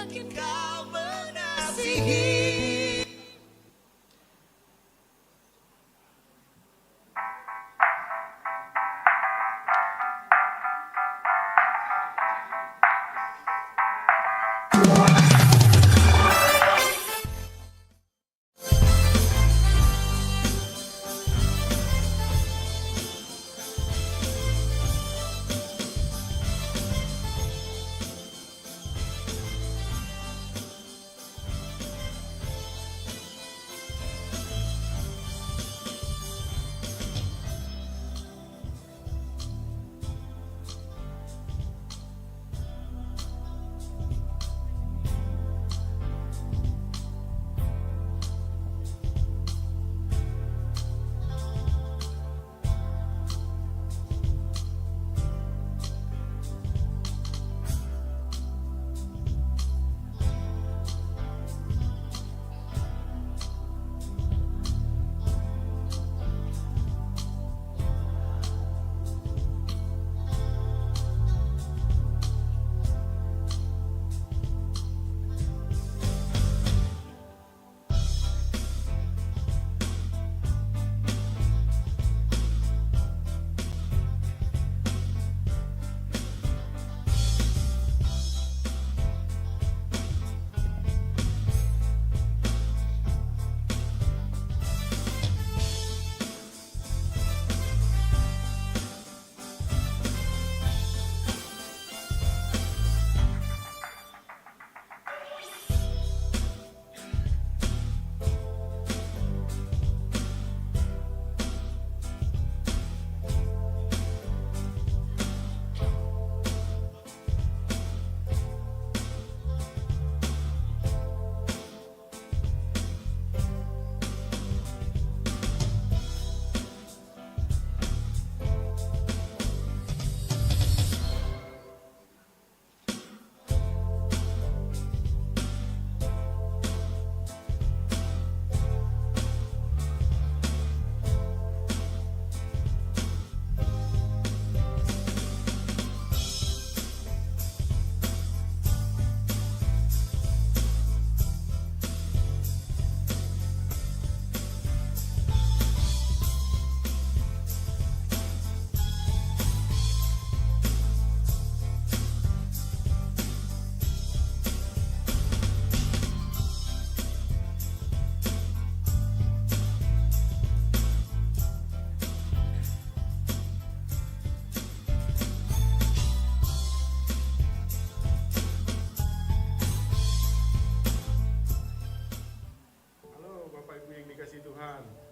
Kau mengasihi.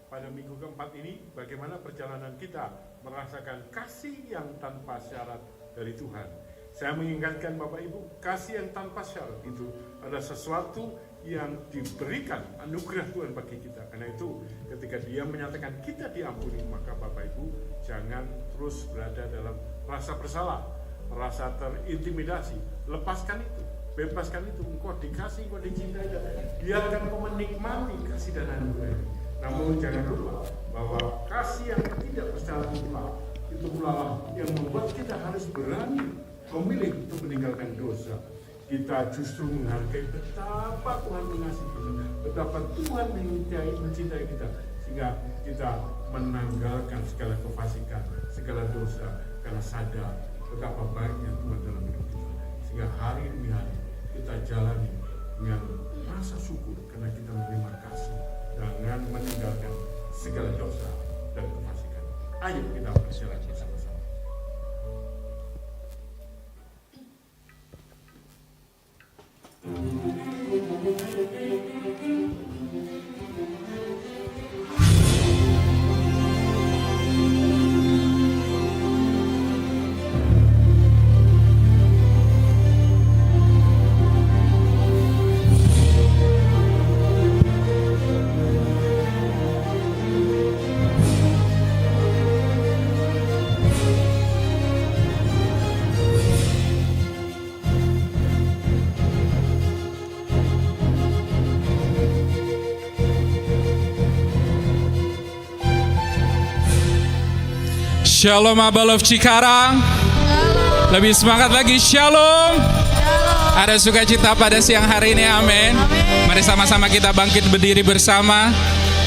Pada minggu keempat ini, bagaimana perjalanan kita merasakan kasih yang tanpa syarat dari Tuhan. Saya mengingatkan Bapak Ibu, kasih yang tanpa syarat itu adalah sesuatu yang diberikan anugerah Tuhan bagi kita. Karena itu, ketika Dia menyatakan kita diampuni, maka Bapak Ibu jangan terus berada dalam rasa bersalah, rasa terintimidasi. Lepaskan itu, bebaskan itu. Engkau dikasih, engkau dicintai, biarkan engkau menikmati kasih dan anugerah. Namun jangan lupa bahwa kasih yang tidak bersyarat itu pula yang membuat kita harus berani memilih untuk meninggalkan dosa. Kita justru menghargai betapa Tuhan mengasihi kita, betapa Tuhan mencintai kita, sehingga kita menanggalkan segala kefasikan, segala dosa, karena sadar betapa baiknya Tuhan dalam hidup kita. Sehingga hari demi hari kita jalani dengan rasa syukur karena kita menerima kasih. Jangan meninggalkan segala dosa dan kefasikan. Ayo kita berjalan bersama-sama. Shalom Abba Love Cikarang. Lebih semangat lagi, shalom. Ada sukacita pada siang hari ini, amin. Mari sama-sama kita bangkit berdiri bersama.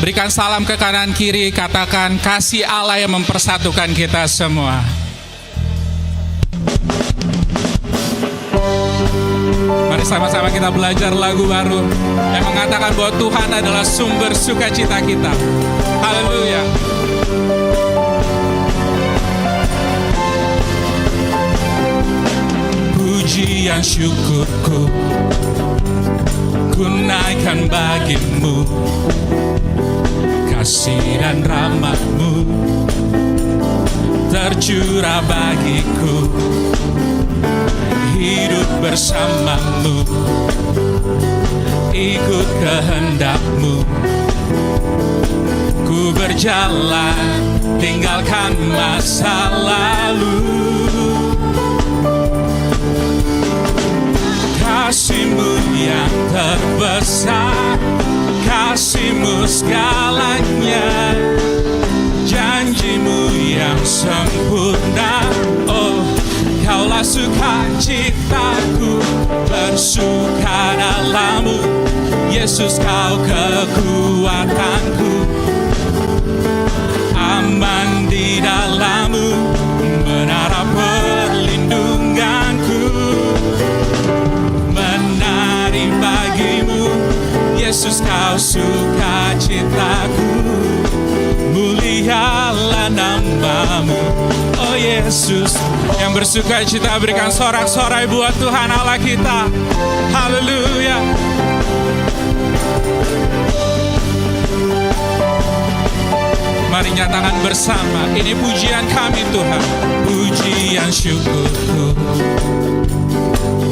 Berikan salam ke kanan kiri, katakan kasih Allah yang mempersatukan kita semua. Mari sama-sama kita belajar lagu baru yang mengatakan bahwa Tuhan adalah sumber sukacita kita. Haleluya. Pujian syukurku ku naikkan bagimu, kasih dan rahmat-Mu tercurah bagiku. Hidup bersama-Mu, ikut kehendak-Mu. Ku berjalan, tinggalkan masa lalu. Kasih-Mu yang terbesar, kasih-Mu segalanya, janji-Mu yang sempurna. Oh, Kaulah sukacitaku, bersuka dalam-Mu. Yesus, Kau kekuatanku, aman di dalam-Mu, menara perlindunganku. Menari bagimu, Yesus, Kau sukacitaku, mulialah nama-Mu. Oh Yesus, yang bersukacita berikan sorak-sorai buat Tuhan Allah kita. Haleluya. Mari nyatakan bersama, ini pujian kami Tuhan. Pujian syukurku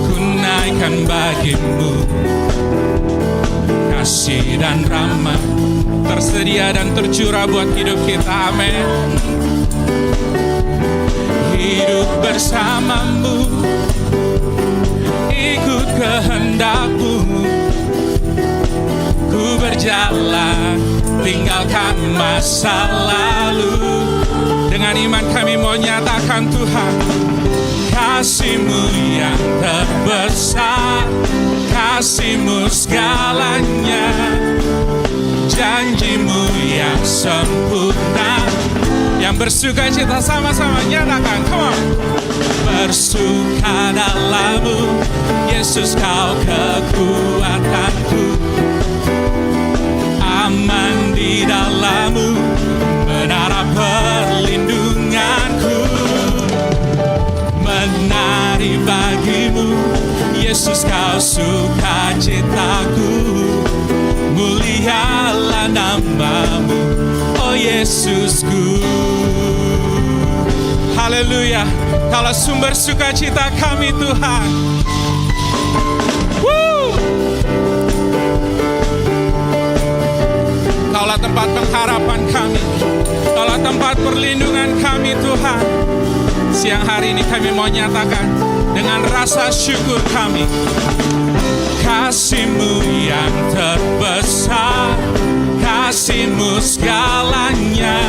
ku naikkan bagimu, kasih dan rahmat tersedia dan tercurah buat hidup kita. Amin. Hidup bersama-Mu, ikut kehendak-Mu. Ku berjalan, tinggalkan masa lalu. Dengan iman kami mau nyatakan Tuhan, kasih-Mu yang terbesar, kasih-Mu segalanya, janji-Mu yang sempurna. Yang bersukacita sama-sama nyatakan, come on. Bersuka dalam-Mu, Yesus, Kau kekuatanku, aman di dalam-Mu, menara perlindunganku. Menari bagimu, Yesus, Kau sukacitaku, mulialah nama-Mu, oh Yesusku. Haleluya, Kaulah sumber sukacita kami Tuhan. Kaulah tempat pengharapan kami, Kaulah tempat perlindungan kami Tuhan. Siang hari ini kami mau nyatakan dengan rasa syukur kami, kasih-Mu yang terbesar, kasih-Mu segalanya,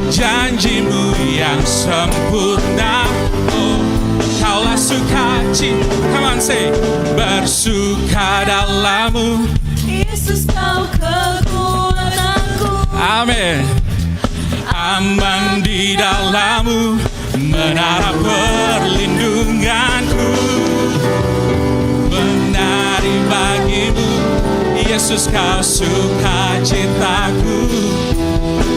janji-Mu yang sempurna. Oh, Kaulah sukacita, come on say, bersuka dalam-Mu, Yesus, Kau kekuatanku, amin. Aman di dalam-Mu, menara perlindunganku. Menari bagimu, Yesus, Kau sukacitaku,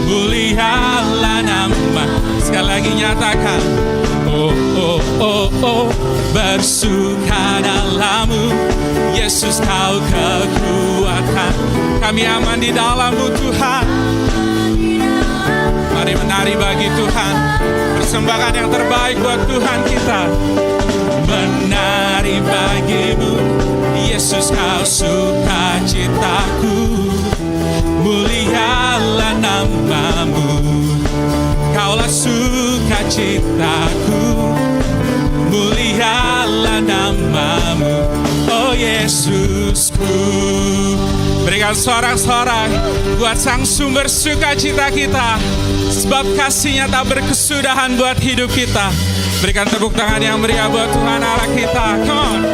mulialah nama. Sekali lagi nyatakan, oh, oh, oh, oh, bersuka dalam-Mu, Yesus, Kau kekuatan. Kami aman di dalam-Mu Tuhan. Mari menari bagi Tuhan, persembahkan yang terbaik buat Tuhan kita. Menari bagimu, Yesus, Kau sukacitaku, mulialah nama-Mu. Kaulah sukacitaku, mulialah nama-Mu, oh Yesusku. Berikan sorak-sorai buat Sang sumber sukacita kita, sebab kasih-Nya tak berkesudahan buat hidup kita. Berikan tepuk tangan yang meriah buat Tuhan Allah kita. Come on.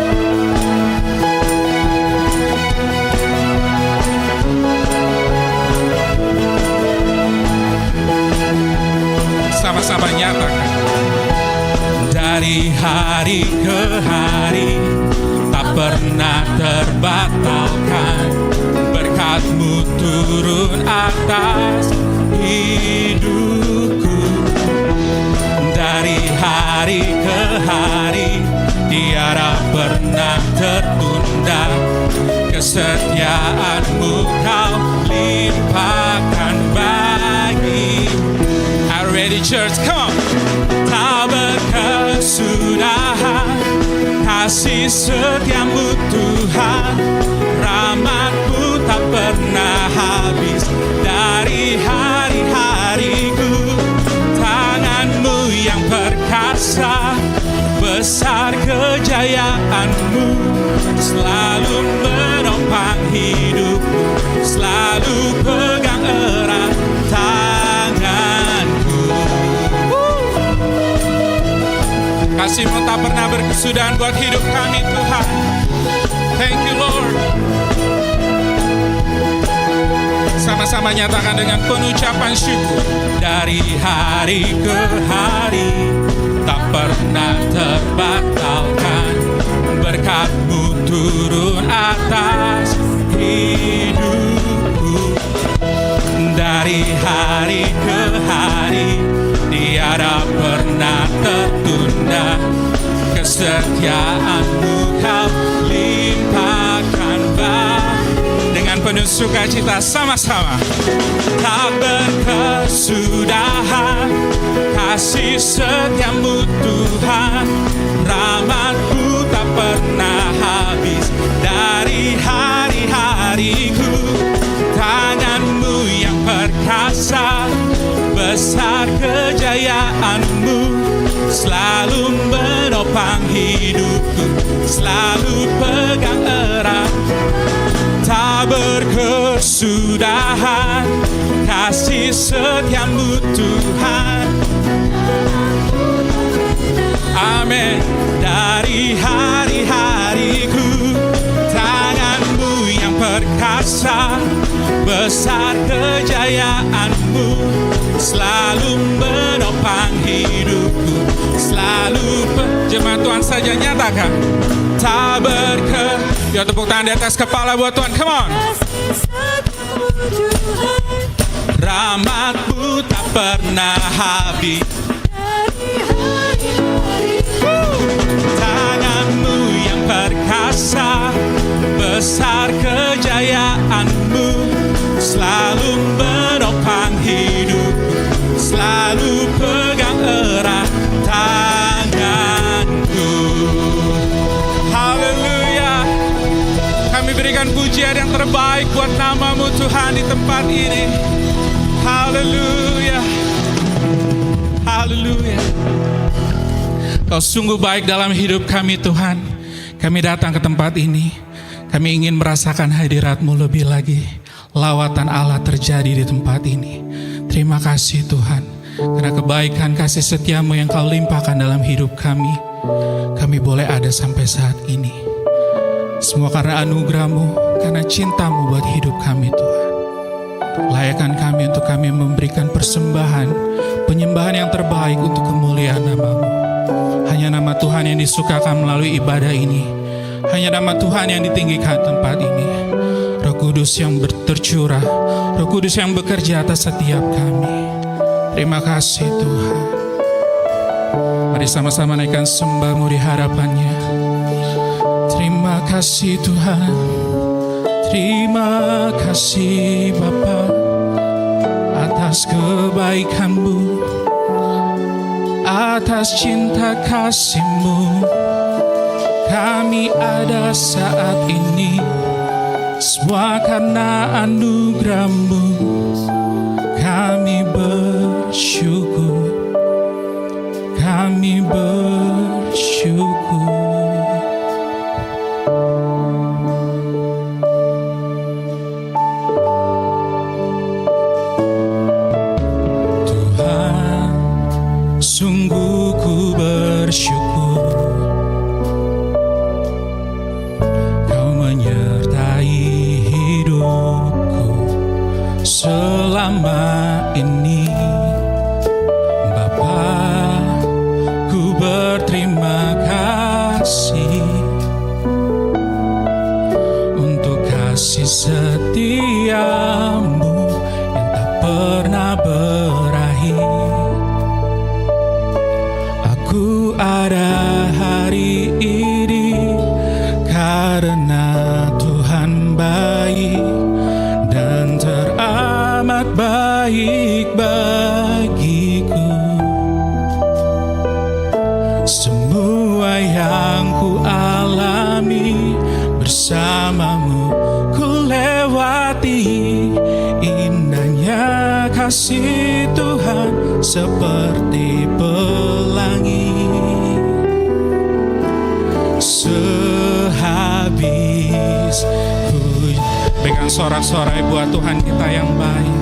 sama-sama nyatakan. Dari hari ke hari tak pernah terbatalkan, berkat-Mu turun atas hidupku. Dari hari ke hari tiada pernah tertunda, kesetiaan-Mu Kau limpahkan bagi. Are you ready, church? Come on. Tak berkesudahan kasih setia-Mu Tuhan, rahmat-Mu tak pernah habis dari hari-hariku. Tangan-Mu yang perkasa, besar kejayaan-Mu, selalu menopang hidupku, selalu pegang erat tangan-Mu. Kasih-Mu tak pernah berkesudahan buat hidup kami, Tuhan. Thank you, Lord. Sama-sama nyatakan dengan penucapan syukur. Dari hari ke hari tak pernah terbatalkan, berkat-Mu turun atas hidupku. Dari hari ke hari tiada pernah tertunda, kesetiaan-Mu Kau limpahkan dengan penuh sukacita sama-sama. Tak berkesudahan kasih setia-Mu Tuhan, rahmat-Mu tak pernah habis dari hari-hariku. Tangan-Mu yang perkasa, besar kejayaan-Mu, selalu menopang hidupku, selalu pegang erat. Tak berkesudahan kasih setia-Mu Tuhan. Amin. Dari hari-hariku, tangan-Mu yang perkasa, besar kejayaan-Mu, selalu menopang hidupku, selalu jemaat Tuhan saja nyatakan. Tak ya tepuk tangan di atas kepala buat Tuhan, come on. Rahmat-Mu tak pernah habis. Tangan-Mu yang perkasa, besar kejayaan-Mu, selalu menopang hidupku, selalu pegang erat tanganku. Haleluya. Kami berikan pujian yang terbaik buat nama-Mu Tuhan di tempat ini. Haleluya. Haleluya. Kau sungguh baik dalam hidup kami, Tuhan. Kami datang ke tempat ini, kami ingin merasakan hadirat-Mu lebih lagi. Lawatan Allah terjadi di tempat ini. Terima kasih Tuhan, karena kebaikan kasih setia-Mu yang Kau limpahkan dalam hidup kami. Kami boleh ada sampai saat ini. Semua karena anugerah-Mu, karena cinta-Mu buat hidup kami Tuhan. Layakkan kami untuk kami memberikan persembahan, penyembahan yang terbaik untuk kemuliaan nama-Mu. Hanya nama Tuhan yang disukakan melalui ibadah ini. Hanya nama Tuhan yang ditinggikan tempat ini. Roh Kudus yang tercurah, Roh Kudus yang bekerja atas setiap kami. Terima kasih Tuhan. Mari sama-sama naikkan sembah-Mu di hadapannya. Terima kasih Tuhan. Terima kasih Bapa atas kebaikan-Mu, atas cinta kasih-Mu. Kami ada saat ini, semua karena anugerah-Mu. Kami bersyukur, kami bersyukur. Sungguh ku bersyukur Kau menyertai hidupku selama ini, Bapa. Aku ada hari ini karena Tuhan baik dan teramat baik bagiku. Semua yang ku alami bersamamu ku lewati, indahnya kasih Tuhan seperti pelangi. Sehabis ku pegang sorak-sorai buat Tuhan kita yang baik.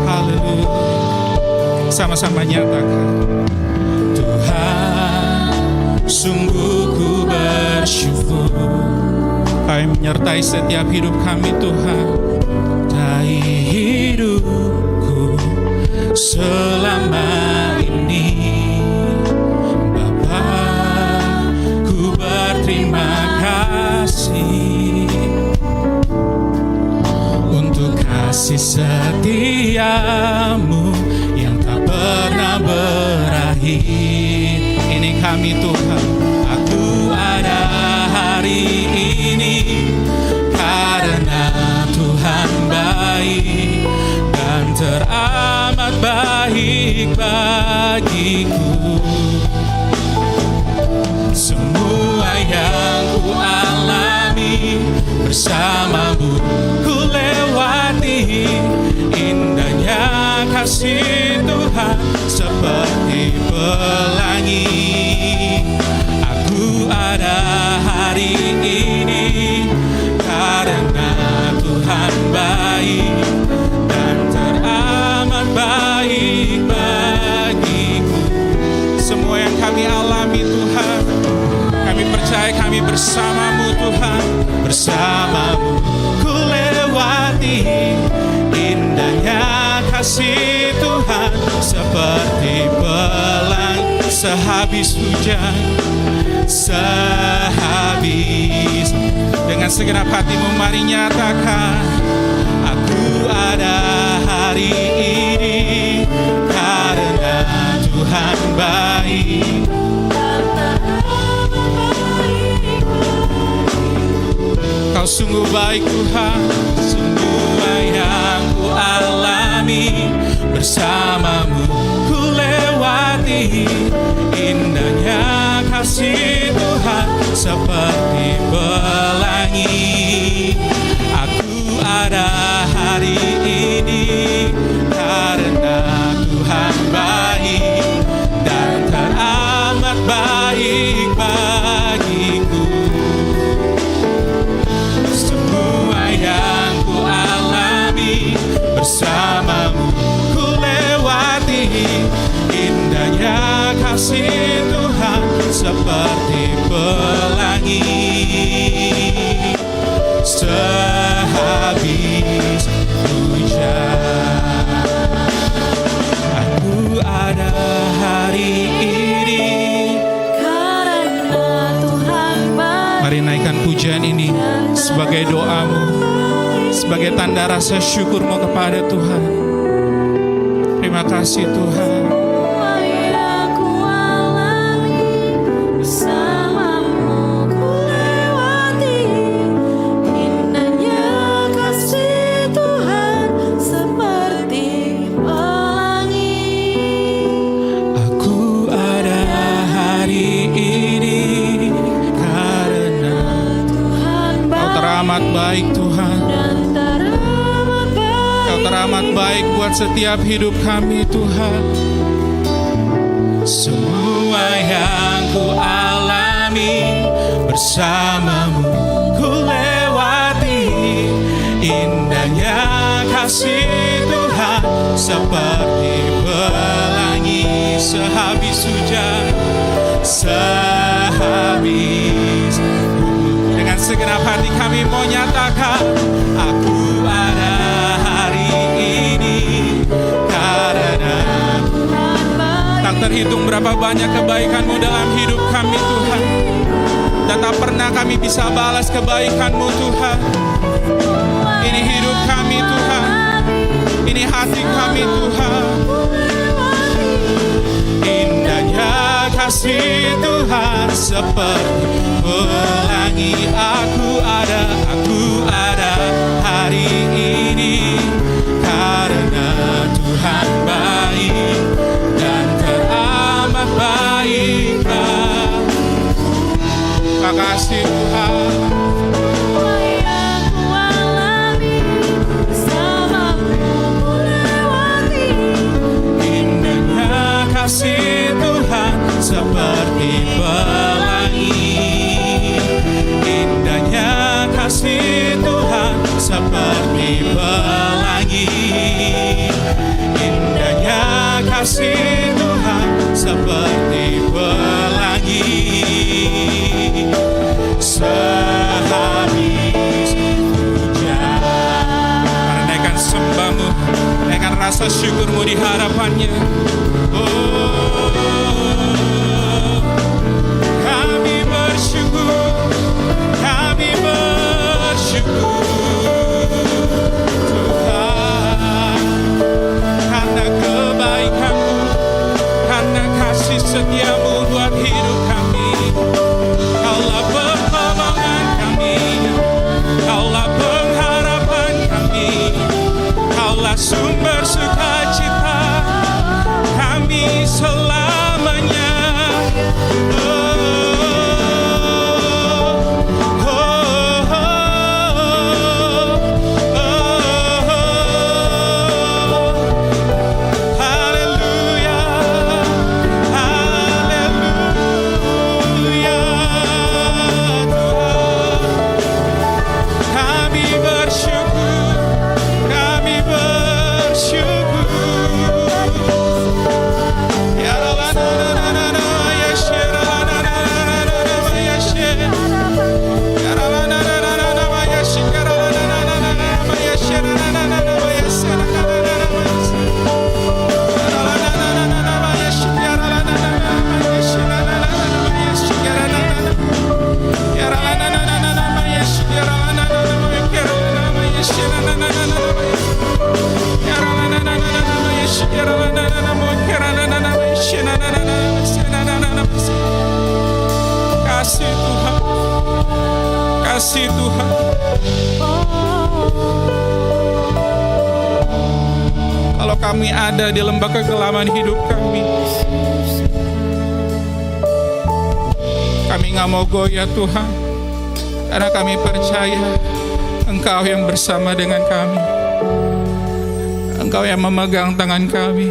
Haleluya. Sama-sama nyatakan, Tuhan, sungguh ku bersyukur Kau menyertai setiap hidup kami Tuhan. Dari hidupku selama ini, Bapa, ku berterima kasih untuk kasih setiamu yang tak pernah berakhir. Ini kami Tuhan, aku ada hari ini karena Tuhan baik dan teramat baik bagiku. Semua yang ku alami bersamamu ku lewati, indahnya kasih Tuhan seperti pelangi. Aku ada hari ini karena Tuhan baik dan teramat baik bagiku. Semua yang kami alami Tuhan, kami percaya kami bersamamu Tuhan. Bersamamu ku lewati, indahnya kasih Tuhan seperti pelangi. Sehabis hujan, sehabis, dengan segenap hatimu mari nyatakan, aku ada hari ini karena Tuhan baik. Kau sungguh baik Tuhan. Semua yang ku alami bersamamu ku lewati, indahnya kasih Tuhan seperti pelangi. Aku ada hari ini karena Tuhan baik dan teramat baik bagiku. Semua yang ku alami bersamamu ku lewati, indahnya kasih Tuhan seperti pelangi. Sehabis hujan, aku ada hari ini karena Tuhan baik. Mari naikkan pujian ini sebagai doamu, sebagai tanda rasa syukurmu kepada Tuhan. Terima kasih Tuhan. Semua yang ku alami bersamamu ku lewati, indahnya kasih Tuhan seperti pelangi. Aku ada hari ini karena Tuhan Kau teramat baik Tuhan. dan teramat baik. Kau teramat baik buat setiap hidup kami Tuhan. Semua yang ku alami bersamamu ku lewati, indahnya kasih Tuhan seperti pelangi. Sehabis hujan, sehabis, dengan segenap hati kami mau nyatakan, aku ada hari ini karena tak terhitung berapa banyak kebaikan-Mu dalam hidup kami Tuhan, dan tak pernah kami bisa balas kebaikan-Mu Tuhan. Ini hidup kami Tuhan, ini hati kami Tuhan, indahnya kasih Tuhan seperti pelangi. Aku ada hari ini karena Tuhan baik dan teramat baik. Terima kasih Tuhan. Yang ku alami bersamamu melewati. Indahnya kasih Tuhan seperti pelangi. Indahnya kasih Tuhan seperti pelangi. Indahnya kasih Tuhan seperti pelangi. Sehabis hujan, karena naikkan sembahmu, naikkan rasa syukurmu di hadapannya. Oh, kami bersyukur, kami bersyukur Tuhan, karena kebaikan-Mu, karena kasih setia-Mu buat hidup kami. Kaulah pertolongan kami, Kaulah pengharapan kami, Kaulah sumber sukacita kami selamanya. Haleluya, haleluya Tuhan. Kami bersyukur, kami bersyukur. Ya Allah, kasih Tuhan, kasih Tuhan. Kalau kami ada di lembah kegelapan hidup kami nggak mau goyah Tuhan, karena kami percaya Engkau yang bersama dengan kami, Engkau yang memegang tangan kami,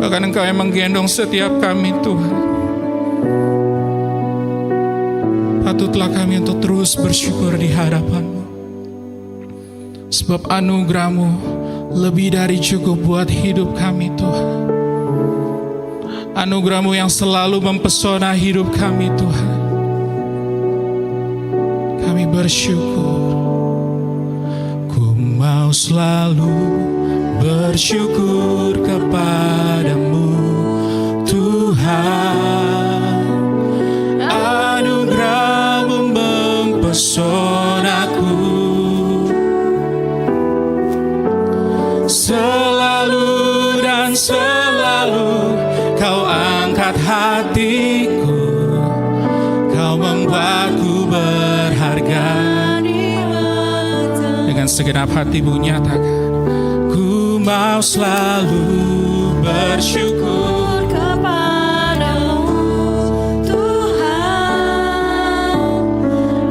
bahkan Engkau yang menggendong setiap kami Tuhan. Patutlah kami untuk terus bersyukur di hadapan-Mu, sebab anugerah-Mu lebih dari cukup buat hidup kami Tuhan. Anugerah-Mu yang selalu mempesona hidup kami Tuhan. Kami bersyukur. Ku mau selalu bersyukur kepadamu Tuhan. Anugerah-Mu mempesonaku. Selalu dan selalu Kau angkat hatiku, Kau membuatku berharga. Dengan segenap hatimu nyatakan, ku mau selalu bersyukur kepadamu Tuhan.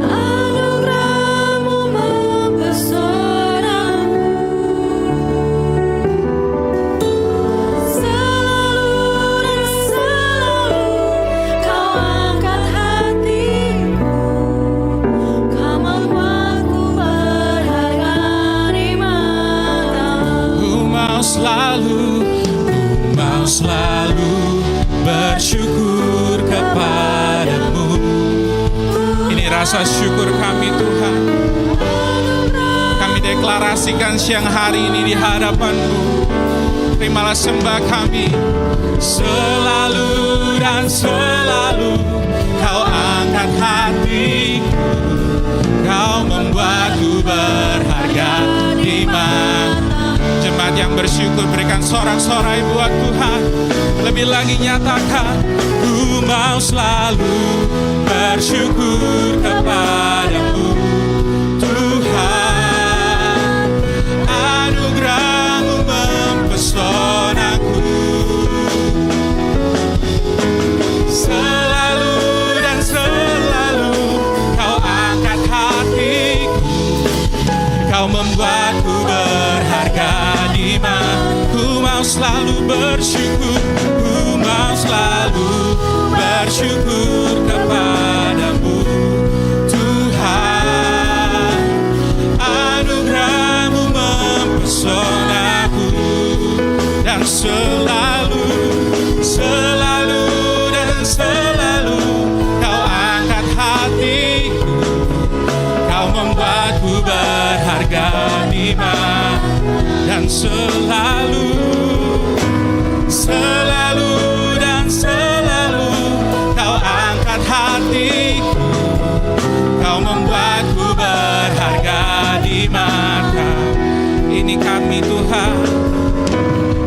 Anugerah-Mu mempesonaku. Selalu dan selalu Kau angkat hatiku, Kau membuatku berharga di mata-Mu. Ku mau selalu bersyukur kepadamu. Ini rasa syukur kami Tuhan. Kami deklarasikan siang hari ini di hadapan-Mu. Terimalah sembah kami. Selalu dan selalu Kau angkat hatiku, Kau membuatku berharga di mata. Jemaat yang bersyukur berikan sorak-sorai buat Tuhan. Lebih lagi nyatakan, ku mau selalu bersyukur kepadamu Tuhan. Anugerah-Mu mempesonaku, selalu dan selalu Kau angkat hatiku, Kau membuatku berharga di mana. Ku mau selalu bersyukur, ku mau selalu bersyukur kepadamu Tuhan. Anugerah-Mu mempesonaku, dan selalu, selalu dan selalu Kau angkat hatiku, Kau membuatku berharga di mana. Dan selalu, selalu dan selalu Kau angkat hatiku, Kau membuatku berharga di mata. Ini kami Tuhan.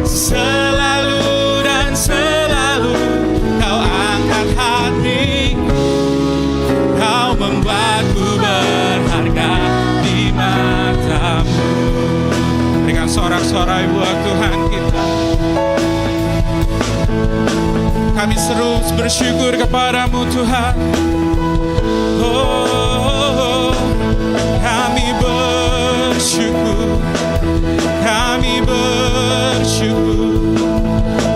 Selalu dan selalu Kau angkat hatiku, Kau membuatku berharga di mata-Mu. Berikan sorak-sorai buat Tuhan kita. Kami terus bersyukur kepadamu Tuhan. Oh, kami bersyukur, kami bersyukur,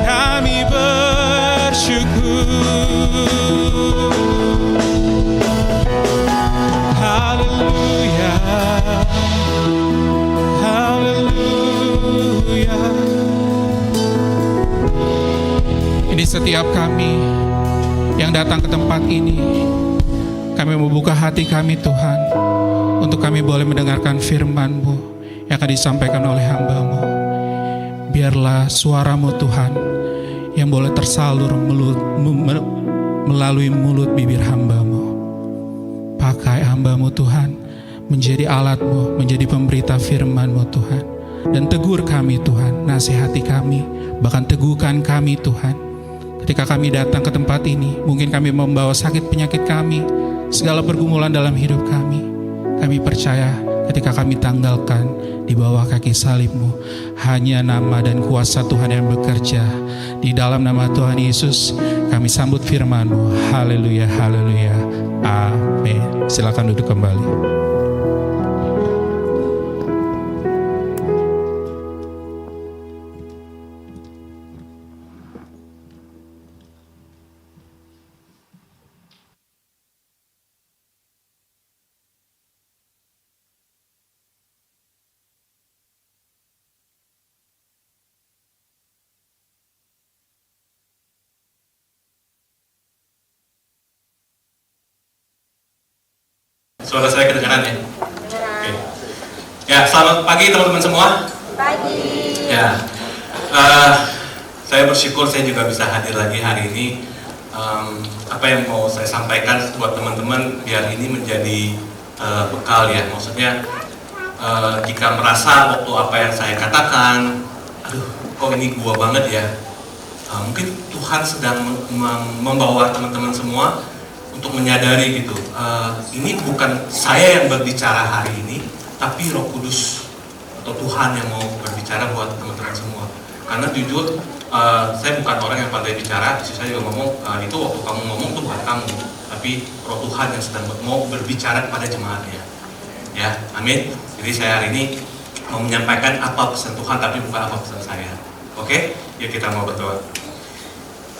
kami bersyukur. Haleluya, haleluya. Ini setiap kami yang datang ke tempat ini, kami membuka hati kami Tuhan, untuk kami boleh mendengarkan firman-Mu yang akan disampaikan oleh hamba-Mu. Biarlah suara-Mu Tuhan yang boleh tersalur melalui mulut bibir hamba-Mu. Pakai hamba-Mu Tuhan menjadi alat-Mu, menjadi pemberita firman-Mu Tuhan. Dan tegur kami Tuhan, nasihati kami, bahkan teguhkan kami Tuhan. Ketika kami datang ke tempat ini, mungkin kami membawa sakit penyakit kami, segala pergumulan dalam hidup kami. Kami percaya ketika kami tanggalkan di bawah kaki salib-Mu, hanya nama dan kuasa Tuhan yang bekerja. Di dalam nama Tuhan Yesus, kami sambut firman-Mu. Haleluya, haleluya, amin. Silakan duduk kembali. Suara saya kedengaran ya? Oke. Ya, selamat pagi teman-teman semua. Pagi. Ya, saya bersyukur saya juga bisa hadir lagi hari ini. Apa yang mau saya sampaikan buat teman-teman biar ini menjadi bekal ya. Maksudnya jika merasa waktu apa yang saya katakan, aduh kok ini gua banget ya. Mungkin Tuhan sedang membawa teman-teman semua untuk menyadari gitu, ini bukan saya yang berbicara hari ini, tapi Roh Kudus atau Tuhan yang mau berbicara buat teman-teman semua. Karena jujur, saya bukan orang yang pandai bicara. Saya juga ngomong, itu waktu kamu ngomong tuh bukan kamu, tapi Roh Tuhan yang sedang mau berbicara kepada jemaatnya. Ya, amin. Jadi saya hari ini mau menyampaikan apa pesan Tuhan, tapi bukan apa pesan saya. Oke, ya kita mau berdoa.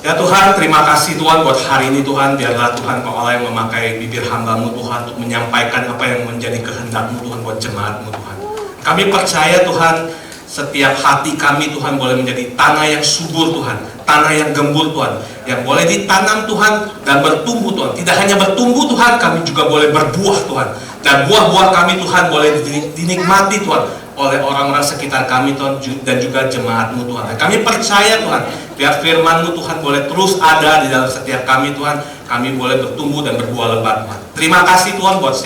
Ya Tuhan, terima kasih Tuhan buat hari ini Tuhan. Biarlah Tuhan Kau Allah yang memakai bibir hamba-Mu Tuhan untuk menyampaikan apa yang menjadi kehendak-Mu Tuhan buat jemaat-Mu Tuhan. Kami percaya Tuhan, setiap hati kami Tuhan boleh menjadi tanah yang subur Tuhan, tanah yang gembur Tuhan, yang boleh ditanam Tuhan dan bertumbuh Tuhan. Tidak hanya bertumbuh Tuhan, kami juga boleh berbuah Tuhan. Dan buah-buah kami Tuhan boleh dinikmati Tuhan oleh orang-orang sekitar kami Tuhan, dan juga jemaat-Mu Tuhan. Dan kami percaya Tuhan, biar firman-Mu Tuhan boleh terus ada di dalam setiap kami Tuhan. Kami boleh bertumbuh dan berbuah lebat Tuhan. Terima kasih Tuhan buat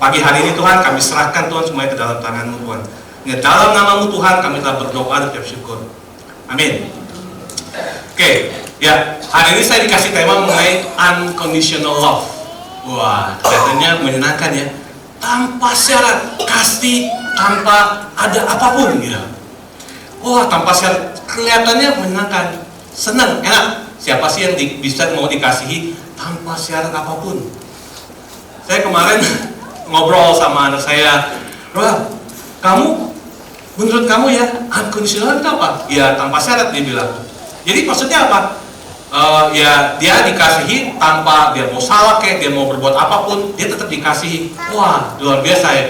pagi hari ini Tuhan. Kami serahkan Tuhan semuanya ke dalam tangan-Mu Tuhan. Di dalam nama-Mu Tuhan kami telah berdoa dan bersyukur. Amin. Oke, Ya, hari ini saya dikasih tema mengenai unconditional love. Wah, kelihatannya menyenangkan ya. Tanpa syarat, kasih tanpa ada apapun gitu. Wah, tanpa syarat, kelihatannya menyenangkan, senang, enak. Siapa sih yang bisa mau dikasihi tanpa syarat apapun? Saya kemarin ngobrol sama anak saya, Roel, menurut kamu ya, unconditional itu apa? Ya tanpa syarat, dia bilang. Jadi maksudnya apa? Ya dia dikasihi tanpa dia mau salah kayak dia mau berbuat apapun, dia tetap dikasihi. Wah, luar biasa ya.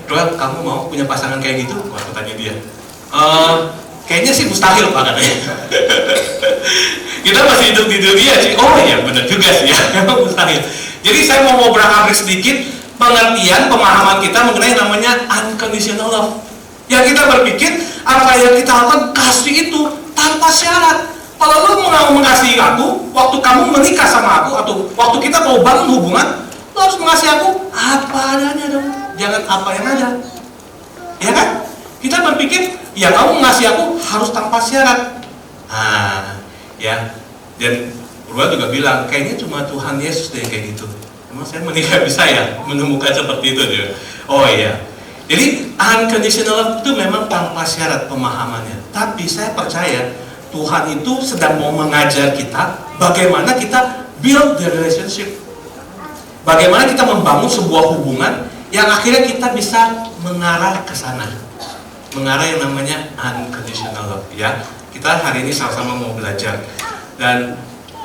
Roel, kamu mau punya pasangan kayak gitu? Wah, tanya dia. Kayaknya sih mustahil Pak katanya. Kita masih hidup di dunia sih. Oh iya benar juga sih ya. Memang mustahil. Jadi saya mau berangkat sedikit pengertian pemahaman kita mengenai namanya unconditional love. Ya kita berpikir apa yang kita lakukan kasih itu tanpa syarat. Kalau lu mau mengasihi aku, waktu kamu menikah sama aku atau waktu kita mau bangun hubungan, lu harus mengasihi aku apa adanya dong. Jangan apa yang ada. Ya kan? Kita berpikir, ya kamu mengasihi aku harus tanpa syarat. Ya. Dan Urban juga bilang, kayaknya cuma Tuhan Yesus deh kayak gitu. Emang saya menikah bisa ya menemukan seperti itu dia. Oh iya. Jadi unconditional love itu memang tanpa syarat pemahamannya. Tapi saya percaya Tuhan itu sedang mau mengajar kita bagaimana kita build the relationship. Bagaimana kita membangun sebuah hubungan yang akhirnya kita bisa mengarah ke sana. Mengarah yang namanya unconditional love ya. Kita hari ini sama-sama mau belajar. Dan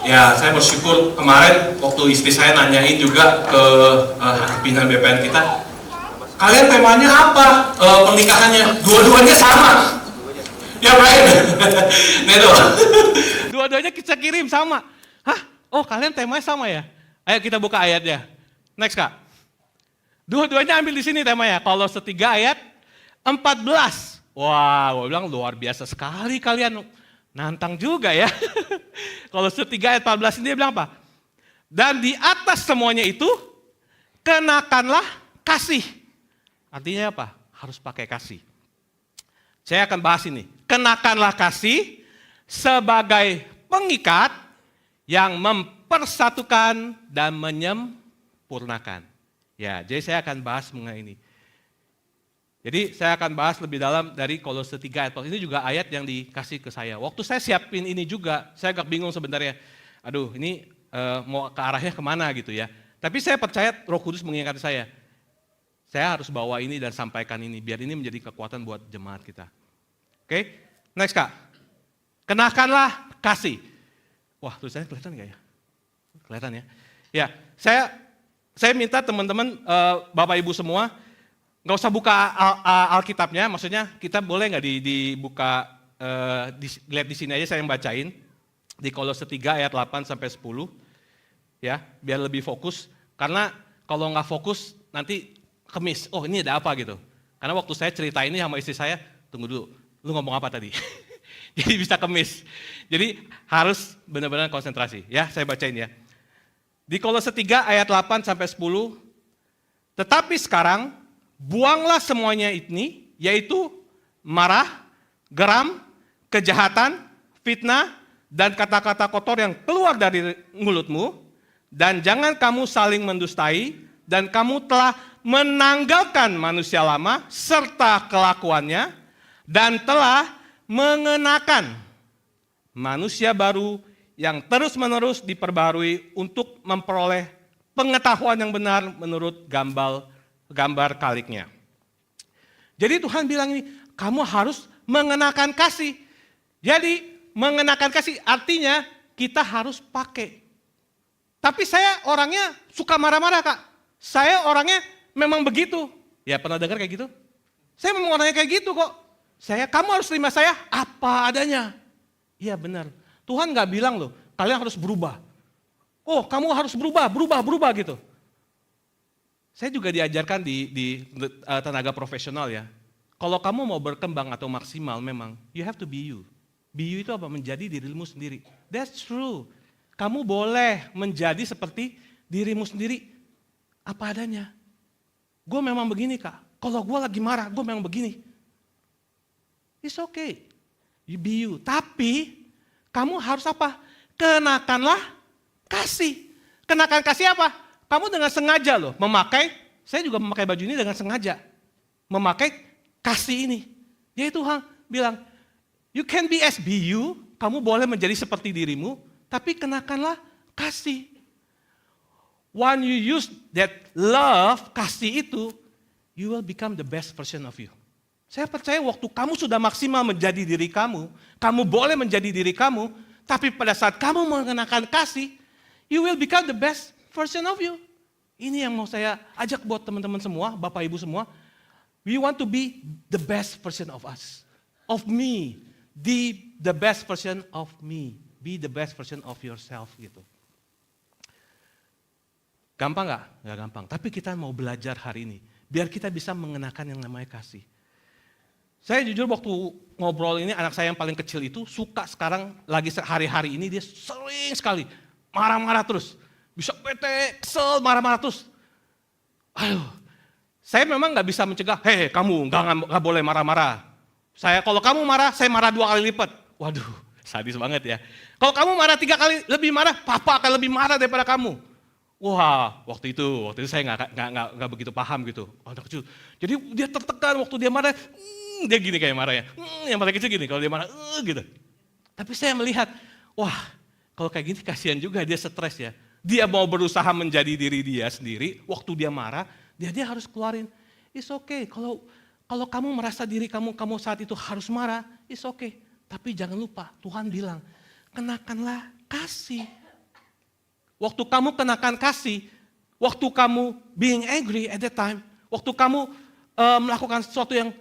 ya saya bersyukur kemarin waktu istri saya nanyain juga ke pimpinan BPN kita, kalian temanya apa pernikahannya? Dua-duanya sama. Ya Brian, Nedo. Dua-duanya kita kirim sama. Hah? Oh kalian temanya sama ya? Ayo kita buka ayatnya. Next Kak. Dua-duanya ambil di sini temanya. Kolose 3 ayat 14. Wah, gue bilang luar biasa sekali kalian. Nantang juga ya. Kolose 3 ayat 14 ini dia bilang apa? Dan di atas semuanya itu kenakanlah kasih. Artinya apa? Harus pakai kasih. Saya akan bahas ini. Kenakanlah kasih sebagai pengikat yang mempersatukan dan menyempurnakan. Ya, jadi saya akan bahas mengenai ini. Jadi saya akan bahas lebih dalam dari Kolose 3 ayat. Ini juga ayat yang dikasih ke saya. Waktu saya siapin ini juga, saya agak bingung sebenarnya. Aduh, ini mau ke arahnya kemana gitu ya. Tapi saya percaya Roh Kudus mengingatkan saya. Saya harus bawa ini dan sampaikan ini, biar ini menjadi kekuatan buat jemaat kita. Oke, next Kak. Kenakanlah kasih. Wah, tulisannya kelihatan nggak ya? Kelihatan ya? Ya, saya minta teman-teman, Bapak Ibu semua, nggak usah buka Alkitabnya, maksudnya kita boleh nggak dibuka, lihat di sini aja saya yang bacain. Di Kolose 3 ayat 8 sampai 10. Ya, biar lebih fokus. Karena kalau nggak fokus, nanti kemis. Oh ini ada apa gitu. Karena waktu saya cerita ini sama istri saya, tunggu dulu. Lu ngomong apa tadi? Jadi bisa kemis. Jadi harus benar-benar konsentrasi. Ya, saya bacain ya. Di Kolose 3 ayat 8 sampai 10. Tetapi sekarang buanglah semuanya ini, yaitu marah, geram, kejahatan, fitnah, dan kata-kata kotor yang keluar dari mulutmu. Dan jangan kamu saling mendustai, dan kamu telah menanggalkan manusia lama serta kelakuannya, dan telah mengenakan manusia baru yang terus-menerus diperbarui untuk memperoleh pengetahuan yang benar menurut gambar kaliknya. Jadi Tuhan bilang ini, kamu harus mengenakan kasih. Jadi mengenakan kasih artinya kita harus pakai. Tapi saya orangnya suka marah-marah Kak. Saya orangnya memang begitu. Ya pernah dengar kayak gitu? Saya memang orangnya kayak gitu kok. Kamu harus terima saya apa adanya. Iya benar. Tuhan gak bilang loh, kalian harus berubah. Oh kamu harus berubah gitu. Saya juga diajarkan di tenaga profesional ya. Kalau kamu mau berkembang atau maksimal memang, you have to be you. Be you itu apa? Menjadi dirimu sendiri. That's true. Kamu boleh menjadi seperti dirimu sendiri. Apa adanya. Gue memang begini Kak. Kalau gue lagi marah, gue memang begini. It's okay. You be you. Tapi kamu harus apa? kenakanlah kasih. Kenakan kasih apa? Kamu dengan sengaja loh memakai, saya juga memakai baju ini dengan sengaja. Memakai kasih ini. Jadi Tuhan bilang, you can be as be you, kamu boleh menjadi seperti dirimu, tapi kenakanlah kasih. When you use that love, kasih itu, you will become the best version of you. Saya percaya waktu kamu sudah maksimal menjadi diri kamu boleh menjadi diri kamu, tapi pada saat kamu mengenakan kasih, you will become the best version of you. Ini yang mau saya ajak buat teman-teman semua, Bapak Ibu semua. We want to be the best version of us. Of me. The best version of me. Be the best version of yourself gitu. Gampang gak? Gak gampang. Tapi kita mau belajar hari ini. Biar kita bisa mengenakan yang namanya kasih. Saya jujur waktu ngobrol ini, anak saya yang paling kecil itu suka sekarang, lagi hari-hari ini dia sering sekali marah-marah terus. Bisa bete, kesel, marah-marah terus. Aduh, saya memang gak bisa mencegah, hei kamu gak boleh marah-marah. Kalau kamu marah, saya marah 2 kali lipat. Waduh, sadis banget ya. Kalau kamu marah 3 kali lebih marah, papa akan lebih marah daripada kamu. Wah, waktu itu saya nggak begitu paham gitu, anak kecil. Jadi dia tertekan waktu dia marah, dia gini kayak marahnya. Yang paling kecil gini, kalau dia marah, gitu. Tapi saya melihat, wah, kalau kayak gini kasihan juga dia stres ya. Dia mau berusaha menjadi diri dia sendiri, waktu dia marah, dia harus keluarin. It's okay, kalau kamu merasa diri kamu saat itu harus marah, it's okay. Tapi jangan lupa, Tuhan bilang, kenakanlah kasih. Waktu kamu kenakan kasih, waktu kamu being angry at that time, waktu kamu melakukan sesuatu yang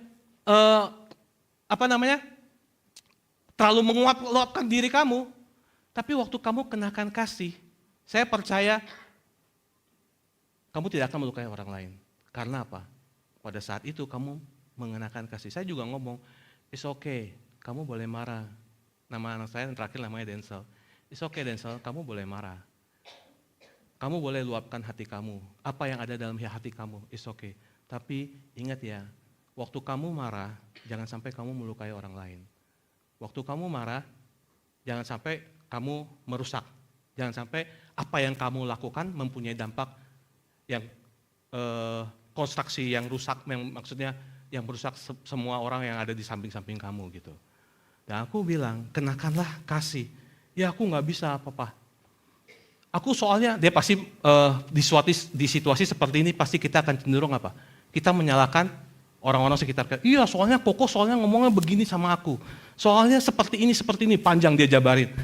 terlalu menguapkan diri kamu, tapi waktu kamu kenakan kasih, saya percaya kamu tidak akan melukai orang lain. Karena apa? Pada saat itu kamu mengenakan kasih. Saya juga ngomong, it's okay, kamu boleh marah. Nama anak saya yang terakhir namanya Denzel. It's okay Denzel, kamu boleh marah. Kamu boleh luapkan hati kamu. Apa yang ada dalam hati kamu, it's okay. Tapi ingat ya, waktu kamu marah, jangan sampai kamu melukai orang lain. Waktu kamu marah, jangan sampai kamu merusak. Jangan sampai apa yang kamu lakukan mempunyai dampak yang konstruksi yang rusak, maksudnya yang merusak semua orang yang ada di samping-samping kamu gitu. Dan aku bilang, kenakanlah kasih. Ya aku gak bisa apa-apa. Aku soalnya, dia pasti di situasi seperti ini pasti kita akan cenderung apa? Kita menyalahkan orang-orang sekitar. Iya soalnya Koko ngomongnya begini sama aku. Soalnya seperti ini, panjang dia jabarin.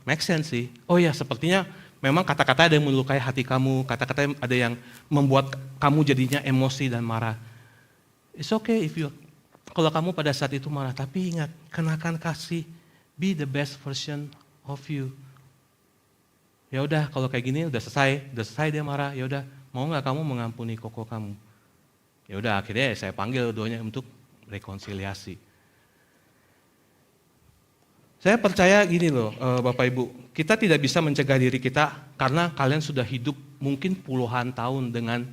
Make sense sih. Oh ya sepertinya memang kata-kata ada yang melukai hati kamu, kata-kata ada yang membuat kamu jadinya emosi dan marah. It's okay kalau kamu pada saat itu marah, tapi ingat, kenakan kasih, be the best version of you. Ya udah kalau kayak gini udah selesai dia marah, ya udah mau nggak kamu mengampuni Koko kamu? Ya udah akhirnya saya panggil doanya untuk rekonsiliasi. Saya percaya gini loh Bapak Ibu, kita tidak bisa mencegah diri kita karena kalian sudah hidup mungkin puluhan tahun dengan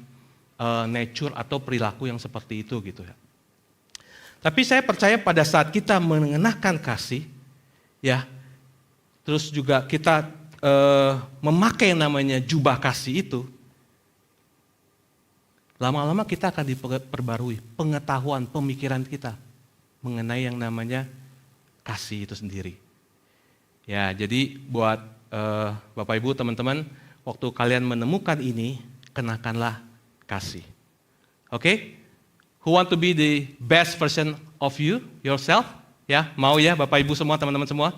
nature atau perilaku yang seperti itu gitu ya. Tapi saya percaya pada saat kita mengenakan kasih, ya, terus juga kita memakai namanya jubah kasih itu, lama-lama kita akan diperbarui pengetahuan, pemikiran kita mengenai yang namanya kasih itu sendiri. Ya, jadi buat Bapak Ibu, teman-teman, waktu kalian menemukan ini, kenakanlah kasih. Oke? Who want to be the best version of you, yourself? Ya, mau ya Bapak Ibu semua, teman-teman semua?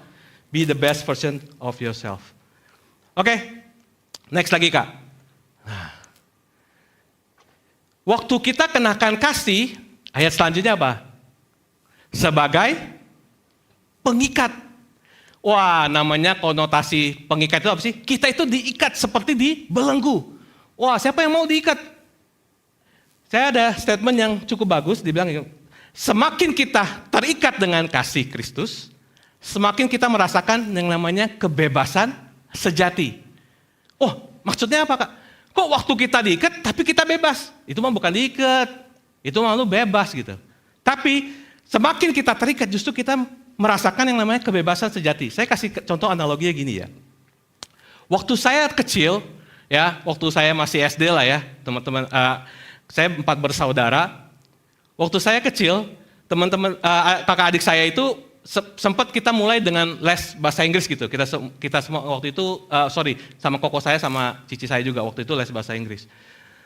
Be the best version of yourself. Oke, next lagi Kak. Nah, waktu kita kenakan kasih, ayat selanjutnya apa? Sebagai pengikat. Wah, namanya konotasi pengikat itu apa sih? Kita itu diikat seperti dibelenggu. Wah, siapa yang mau diikat? Saya ada statement yang cukup bagus, dibilang semakin kita terikat dengan kasih Kristus, semakin kita merasakan yang namanya kebebasan sejati. Oh, maksudnya apa Kak? Kok waktu kita diikat tapi kita bebas? Itu mah bukan diikat, itu mah lu bebas gitu. Tapi semakin kita terikat justru kita merasakan yang namanya kebebasan sejati. Saya kasih contoh analoginya gini ya. Waktu saya kecil, ya, waktu saya masih SD lah ya, teman-teman, saya 4 bersaudara. Waktu saya kecil, teman-teman, kakak adik saya itu sempat kita mulai dengan les bahasa Inggris gitu. Kita semua waktu itu, sama koko saya sama cici saya juga waktu itu les bahasa Inggris.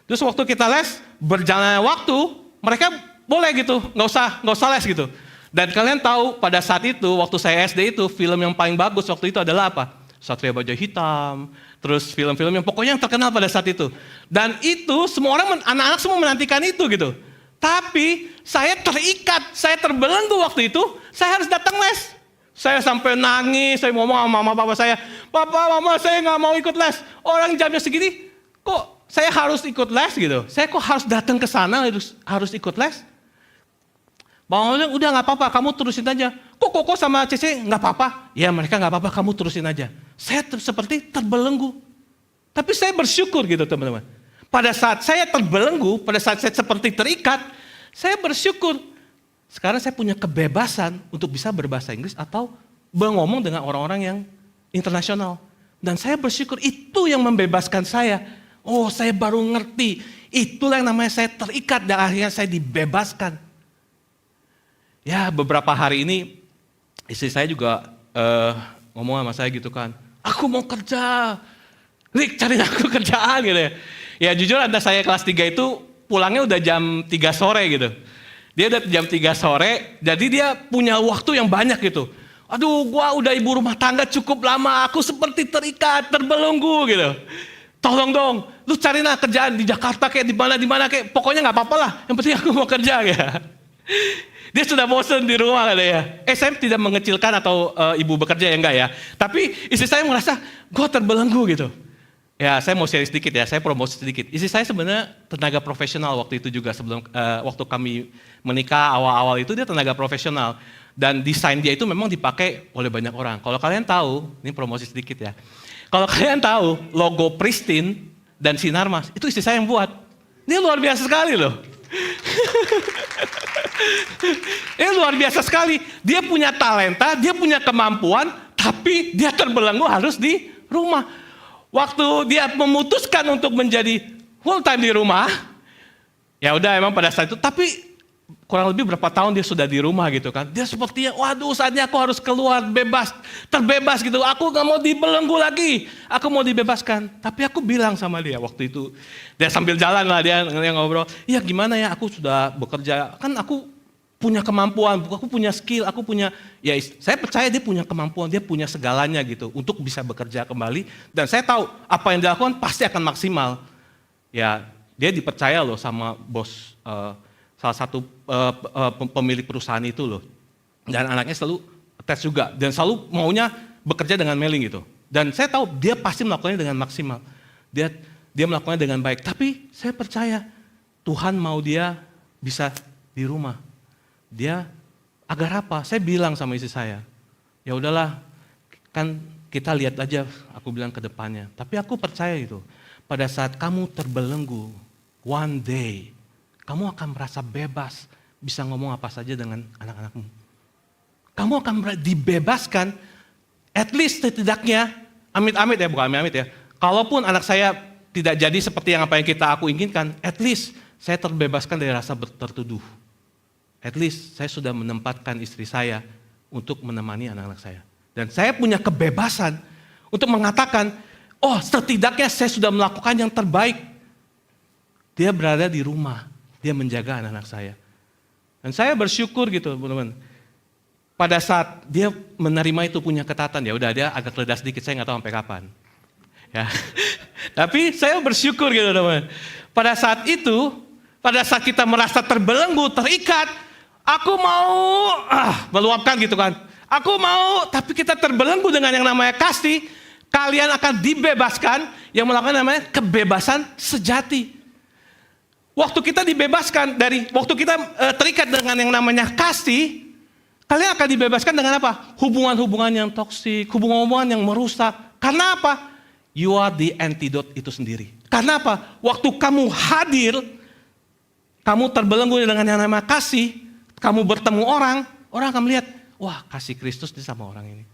Terus waktu kita les, berjalannya waktu, mereka boleh gitu, nggak usah les gitu. Dan kalian tahu pada saat itu, waktu saya SD itu, film yang paling bagus waktu itu adalah apa? Satria Baja Hitam, terus film-film yang pokoknya yang terkenal pada saat itu. Dan itu semua orang, anak-anak semua menantikan itu gitu. Tapi saya terikat, saya terbelenggu waktu itu, saya harus datang les. Saya sampai nangis, saya ngomong sama mama papa saya, "Papa, mama, saya nggak mau ikut les. Orang jamnya segini, kok saya harus ikut les gitu? Saya kok harus datang ke sana, harus ikut les?" Bang bilang, "Udah nggak apa-apa, kamu terusin aja." "Kok Koko sama Cece nggak apa-apa?" "Ya mereka nggak apa-apa, kamu terusin aja." Saya seperti terbelenggu. Tapi saya bersyukur gitu teman-teman. Pada saat saya terbelenggu, pada saat saya seperti terikat, saya bersyukur. Sekarang saya punya kebebasan untuk bisa berbahasa Inggris atau ngomong dengan orang-orang yang internasional. Dan saya bersyukur itu yang membebaskan saya. Oh, saya baru ngerti. Itulah yang namanya saya terikat dan akhirnya saya dibebaskan. Ya, beberapa hari ini istri saya juga ngomong sama saya gitu kan. "Aku mau kerja. Rick, cari aku kerjaan," gitu ya. Ya jujur anak saya kelas 3 itu pulangnya udah jam 3 sore gitu. Dia udah jam 3 sore, jadi dia punya waktu yang banyak gitu. "Aduh, gua udah ibu rumah tangga cukup lama, aku seperti terikat, terbelenggu," gitu. "Tolong dong, lu carilah kerjaan di Jakarta kayak di mana kayak, pokoknya nggak apa-apa lah, yang penting aku mau kerja," gitu. Dia sudah bosan di rumah katanya. Saya tidak mengecilkan atau ibu bekerja ya enggak ya. Tapi istri saya merasa, gue terbelenggu gitu. Ya saya mau share sedikit ya, saya promosi sedikit. Istri saya sebenarnya tenaga profesional waktu itu juga sebelum waktu kami menikah awal-awal itu dia tenaga profesional. Dan desain dia itu memang dipakai oleh banyak orang. Kalau kalian tahu, ini promosi sedikit ya. Kalau kalian tahu logo Pristine dan Sinarmas, itu istri saya yang buat. Ini luar biasa sekali loh. Ini luar biasa sekali. Dia punya talenta, dia punya kemampuan, tapi dia terbelenggu harus di rumah. Waktu dia memutuskan untuk menjadi full time di rumah, ya udah emang pada saat itu, tapi kurang lebih berapa tahun dia sudah di rumah gitu kan. Dia sepertinya, waduh saatnya aku harus keluar bebas, terbebas gitu. Aku gak mau dibelenggu lagi, aku mau dibebaskan. Tapi aku bilang sama dia waktu itu, dia sambil jalan lah dia ngobrol, "Iya gimana ya, aku sudah bekerja, kan aku punya kemampuan, aku punya skill, aku punya," ya saya percaya dia punya kemampuan, dia punya segalanya gitu untuk bisa bekerja kembali. Dan saya tahu apa yang dilakukan pasti akan maksimal. Ya dia dipercaya loh sama bos, salah satu pemilik perusahaan itu loh. Dan anaknya selalu tes juga dan selalu maunya bekerja dengan mailing gitu. Dan saya tahu dia pasti melakukannya dengan maksimal. Dia melakukannya dengan baik. Tapi saya percaya Tuhan mau dia bisa di rumah. Dia agar apa? Saya bilang sama istri saya, ya udahlah, kan kita lihat aja, aku bilang ke depannya. Tapi aku percaya itu, pada saat kamu terbelenggu, one day, kamu akan merasa bebas, bisa ngomong apa saja dengan anak-anakmu. Kamu akan dibebaskan, at least setidaknya, amit-amit ya, bukan amit-amit ya. Kalaupun anak saya tidak jadi seperti yang apa yang aku inginkan, at least saya terbebaskan dari rasa tertuduh. At least saya sudah menempatkan istri saya untuk menemani anak-anak saya. Dan saya punya kebebasan untuk mengatakan, oh setidaknya saya sudah melakukan yang terbaik. Dia berada di rumah, dia menjaga anak-anak saya. Dan saya bersyukur gitu teman-teman. Pada saat dia menerima itu punya ketatan, ya udah dia agak reda sedikit, saya nggak tahu sampai kapan. Ya. Tapi saya bersyukur gitu teman-teman. Pada saat itu, pada saat kita merasa terbelenggu, terikat, aku mau meluapkan gitu kan. Aku mau, tapi kita terbelenggu dengan yang namanya kasih, kalian akan dibebaskan yang melakukan namanya kebebasan sejati. Waktu kita dibebaskan waktu kita terikat dengan yang namanya kasih, kalian akan dibebaskan dengan apa? Hubungan-hubungan yang toksik, hubungan-hubungan yang merusak. Karena apa? You are the antidote itu sendiri. Karena apa? Waktu kamu hadir, kamu terbelenggu dengan yang namanya kasih, kamu bertemu orang akan melihat, wah kasih Kristus di sama orang ini.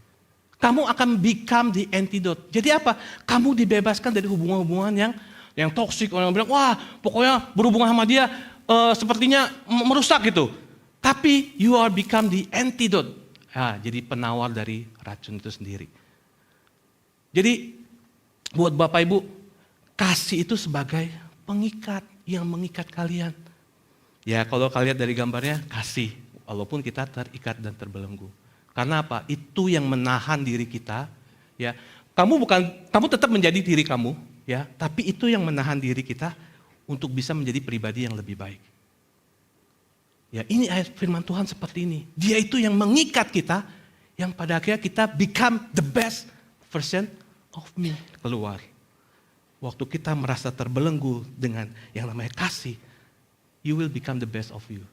Kamu akan become the antidote. Jadi apa? Kamu dibebaskan dari hubungan-hubungan yang toksik. Orang bilang, wah pokoknya berhubungan sama dia sepertinya merusak gitu. Tapi you are become the antidote. Jadi penawar dari racun itu sendiri. Jadi buat Bapak Ibu, kasih itu sebagai pengikat yang mengikat kalian. Ya kalau kalian dari gambarnya kasih, walaupun kita terikat dan terbelenggu. Karena apa? Itu yang menahan diri kita. Ya, kamu tetap menjadi diri kamu, ya. Tapi itu yang menahan diri kita untuk bisa menjadi pribadi yang lebih baik. Ya, ini ayat firman Tuhan seperti ini. Dia itu yang mengikat kita, yang pada akhirnya kita become the best version of me keluar. Waktu kita merasa terbelenggu dengan yang namanya kasih, you will become the best of you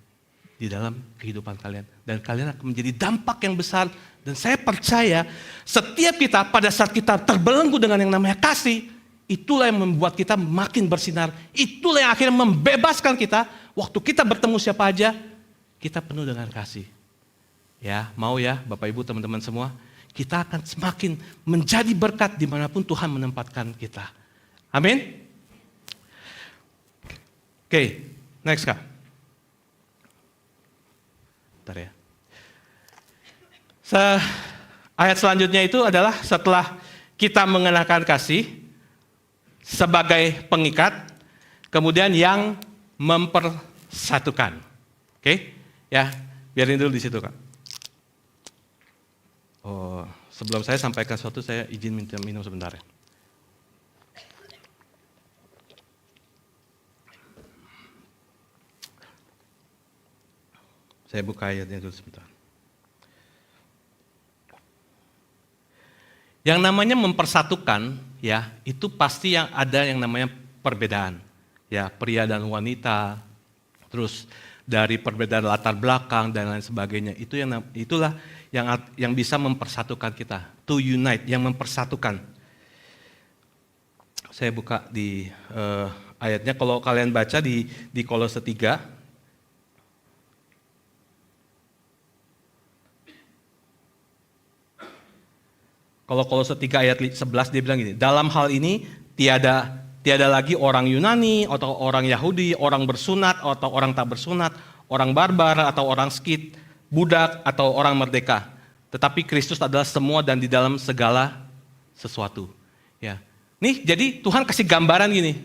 di dalam kehidupan kalian. Dan kalian akan menjadi dampak yang besar. Dan saya percaya setiap kita pada saat kita terbelenggu dengan yang namanya kasih, itulah yang membuat kita makin bersinar. Itulah yang akhirnya membebaskan kita. Waktu kita bertemu siapa aja, kita penuh dengan kasih. Ya, mau ya Bapak Ibu teman-teman semua, kita akan semakin menjadi berkat dimanapun Tuhan menempatkan kita. Amin. Oke, next Kak. Bentar ya. Ayat selanjutnya itu adalah setelah kita mengenakan kasih sebagai pengikat, kemudian yang mempersatukan. Oke, ya, biarin dulu di situ Kak. Oh, sebelum saya sampaikan sesuatu, saya izin minta minum sebentar ya. Saya buka ayatnya dulu sebentar. Yang namanya mempersatukan, ya, itu pasti yang ada yang namanya perbedaan. Ya, pria dan wanita, terus dari perbedaan latar belakang dan lain sebagainya. Itulah yang bisa mempersatukan kita. To unite, yang mempersatukan. Saya buka di ayatnya, kalau kalian baca di Kolose 3. Kalau Kolose 3 ayat 11 dia bilang gini, dalam hal ini tiada lagi orang Yunani atau orang Yahudi, orang bersunat atau orang tak bersunat, orang barbar atau orang skit, budak atau orang merdeka. Tetapi Kristus adalah semua dan di dalam segala sesuatu. Ya. Nih jadi Tuhan kasih gambaran gini.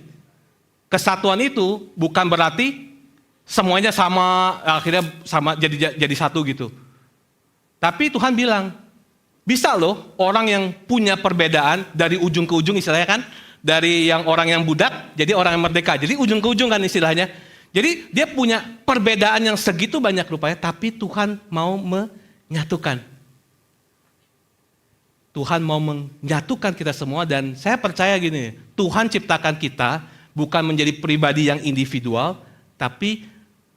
Kesatuan itu bukan berarti semuanya sama, akhirnya sama jadi satu gitu. Tapi Tuhan bilang, bisa loh orang yang punya perbedaan dari ujung ke ujung istilahnya kan. Dari yang orang yang budak jadi orang yang merdeka. Jadi ujung ke ujung kan istilahnya. Jadi dia punya perbedaan yang segitu banyak rupanya. Tapi Tuhan mau menyatukan. Tuhan mau menyatukan kita semua. Dan saya percaya gini. Tuhan ciptakan kita bukan menjadi pribadi yang individual. Tapi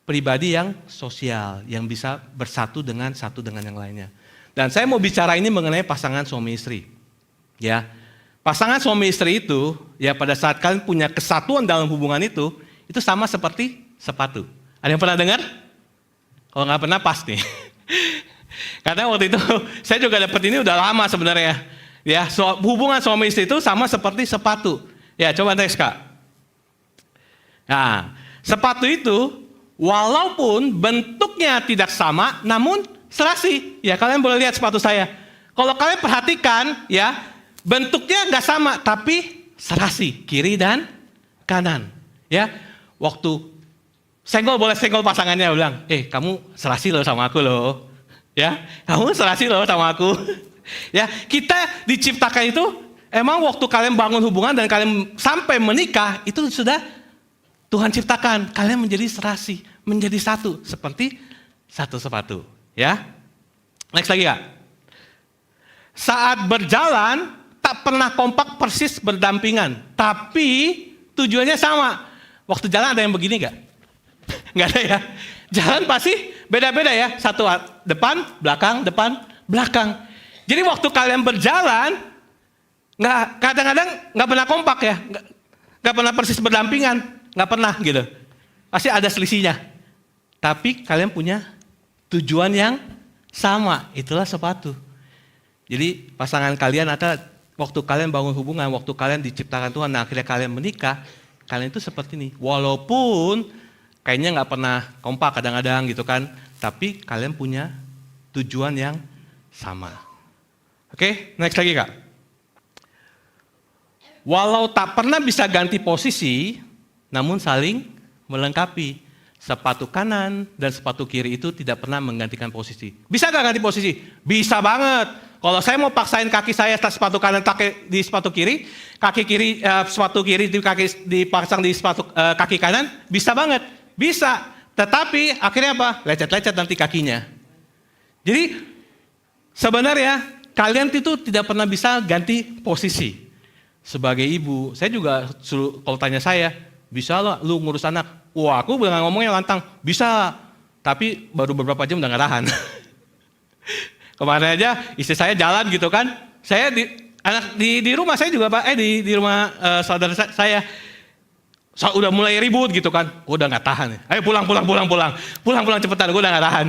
pribadi yang sosial. Yang bisa bersatu dengan yang lainnya. Dan saya mau bicara ini mengenai pasangan suami istri. Ya, pasangan suami istri itu, ya pada saat kalian punya kesatuan dalam hubungan itu sama seperti sepatu. Ada yang pernah dengar? Kalau nggak pernah pas nih. Karena waktu itu saya juga dapat ini udah lama sebenarnya. Ya, hubungan suami istri itu sama seperti sepatu. Ya, coba next Kak. Nah, sepatu itu walaupun bentuknya tidak sama, namun serasi. Ya, kalian boleh lihat sepatu saya. Kalau kalian perhatikan, ya, bentuknya nggak sama, tapi serasi, kiri dan kanan. Ya, waktu boleh senggol pasangannya, bilang, kamu serasi loh sama aku loh. Ya, kamu serasi loh sama aku. Ya, kita diciptakan itu, emang waktu kalian bangun hubungan dan kalian sampai menikah, itu sudah Tuhan ciptakan. Kalian menjadi serasi, menjadi satu, seperti satu sepatu. Ya, next lagi Kak. Saat berjalan tak pernah kompak persis berdampingan, tapi tujuannya sama. Waktu jalan ada yang begini nggak? Nggak ada ya. Jalan pasti beda-beda ya. Satu depan, belakang. Jadi waktu kalian berjalan, kadang-kadang nggak pernah kompak ya, nggak pernah persis berdampingan, nggak pernah gitu. Pasti ada selisihnya. Tapi kalian punya tujuan yang sama, itulah sepatu. Jadi pasangan kalian atau waktu kalian bangun hubungan, waktu kalian diciptakan Tuhan, nah akhirnya kalian menikah, kalian itu seperti ini. Walaupun kayaknya nggak pernah kompak kadang-kadang gitu kan, tapi kalian punya tujuan yang sama. Oke, next lagi Kak. Walau tak pernah bisa ganti posisi, namun saling melengkapi. Sepatu kanan dan sepatu kiri itu tidak pernah menggantikan posisi. Bisa gak ganti posisi? Bisa banget. Kalau saya mau paksain kaki saya sepatu kanan di sepatu kiri, kaki kiri sepatu kiri dipasang di sepatu kaki kanan, bisa banget. Bisa. Tetapi akhirnya apa? Lecet-lecet nanti kakinya. Jadi sebenarnya kalian itu tidak pernah bisa ganti posisi. Sebagai ibu, saya juga kalau tanya saya, bisa lah lu ngurus anak. Wah, aku udah ngomongnya lantang, bisa. Tapi baru beberapa jam udah gak tahan. Kemarin aja istri saya jalan gitu kan. Saya di rumah saya juga Pak, di rumah saudara saya. Udah mulai ribut gitu kan. Gue udah gak tahan. Ayo pulang cepetan, gue udah gak tahan.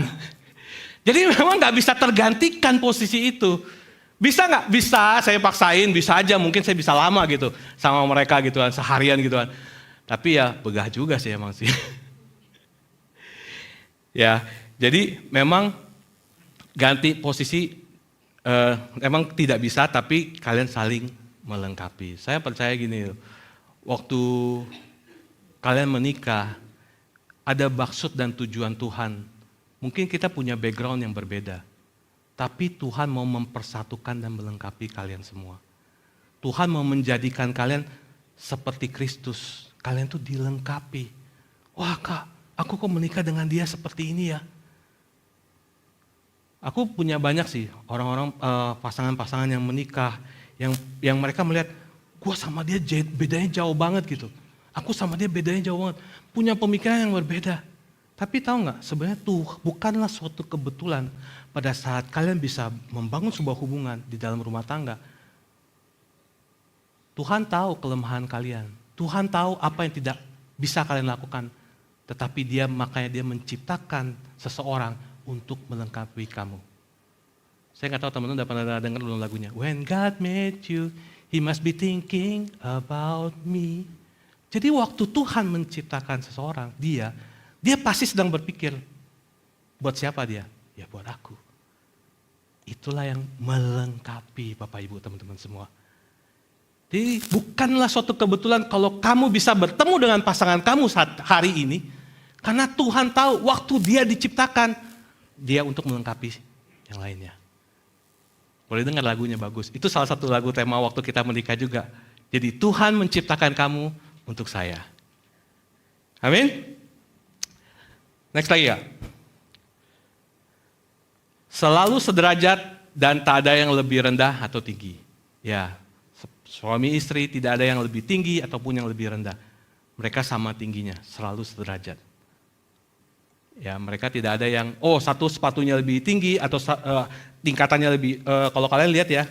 Jadi memang gak bisa tergantikan posisi itu. Bisa gak? Bisa, saya paksain, bisa aja. Mungkin saya bisa lama gitu sama mereka gitu kan, seharian gitu kan. Tapi ya begah juga sih emang sih. Ya, jadi memang ganti posisi emang tidak bisa, tapi kalian saling melengkapi. Saya percaya gini, waktu kalian menikah, ada maksud dan tujuan Tuhan. Mungkin kita punya background yang berbeda, tapi Tuhan mau mempersatukan dan melengkapi kalian semua. Tuhan mau menjadikan kalian seperti Kristus. Kalian tuh dilengkapi. Wah Kak, aku kok menikah dengan dia seperti ini ya. Aku punya banyak sih orang-orang pasangan-pasangan yang menikah, yang mereka melihat, gua sama dia bedanya jauh banget gitu. Aku sama dia bedanya jauh banget. Punya pemikiran yang berbeda. Tapi tahu nggak, sebenarnya tuh bukanlah suatu kebetulan pada saat kalian bisa membangun sebuah hubungan di dalam rumah tangga. Tuhan tahu kelemahan kalian. Tuhan tahu apa yang tidak bisa kalian lakukan. Tetapi makanya dia menciptakan seseorang untuk melengkapi kamu. Saya nggak tahu teman-teman udah pernah dengar belum lagunya. When God made you, He must be thinking about me. Jadi waktu Tuhan menciptakan seseorang, dia pasti sedang berpikir, buat siapa dia? Ya buat aku. Itulah yang melengkapi Bapak Ibu teman-teman semua. Jadi bukanlah suatu kebetulan kalau kamu bisa bertemu dengan pasangan kamu saat hari ini. Karena Tuhan tahu waktu dia diciptakan, dia untuk melengkapi yang lainnya. Boleh dengar lagunya bagus. Itu salah satu lagu tema waktu kita menikah juga. Jadi Tuhan menciptakan kamu untuk saya. Amin. Next lagi ya. Selalu sederajat dan tak ada yang lebih rendah atau tinggi. Ya. Suami istri tidak ada yang lebih tinggi ataupun yang lebih rendah. Mereka sama tingginya, selalu sederajat. Ya, mereka tidak ada yang, satu sepatunya lebih tinggi atau tingkatannya lebih, kalau kalian lihat ya,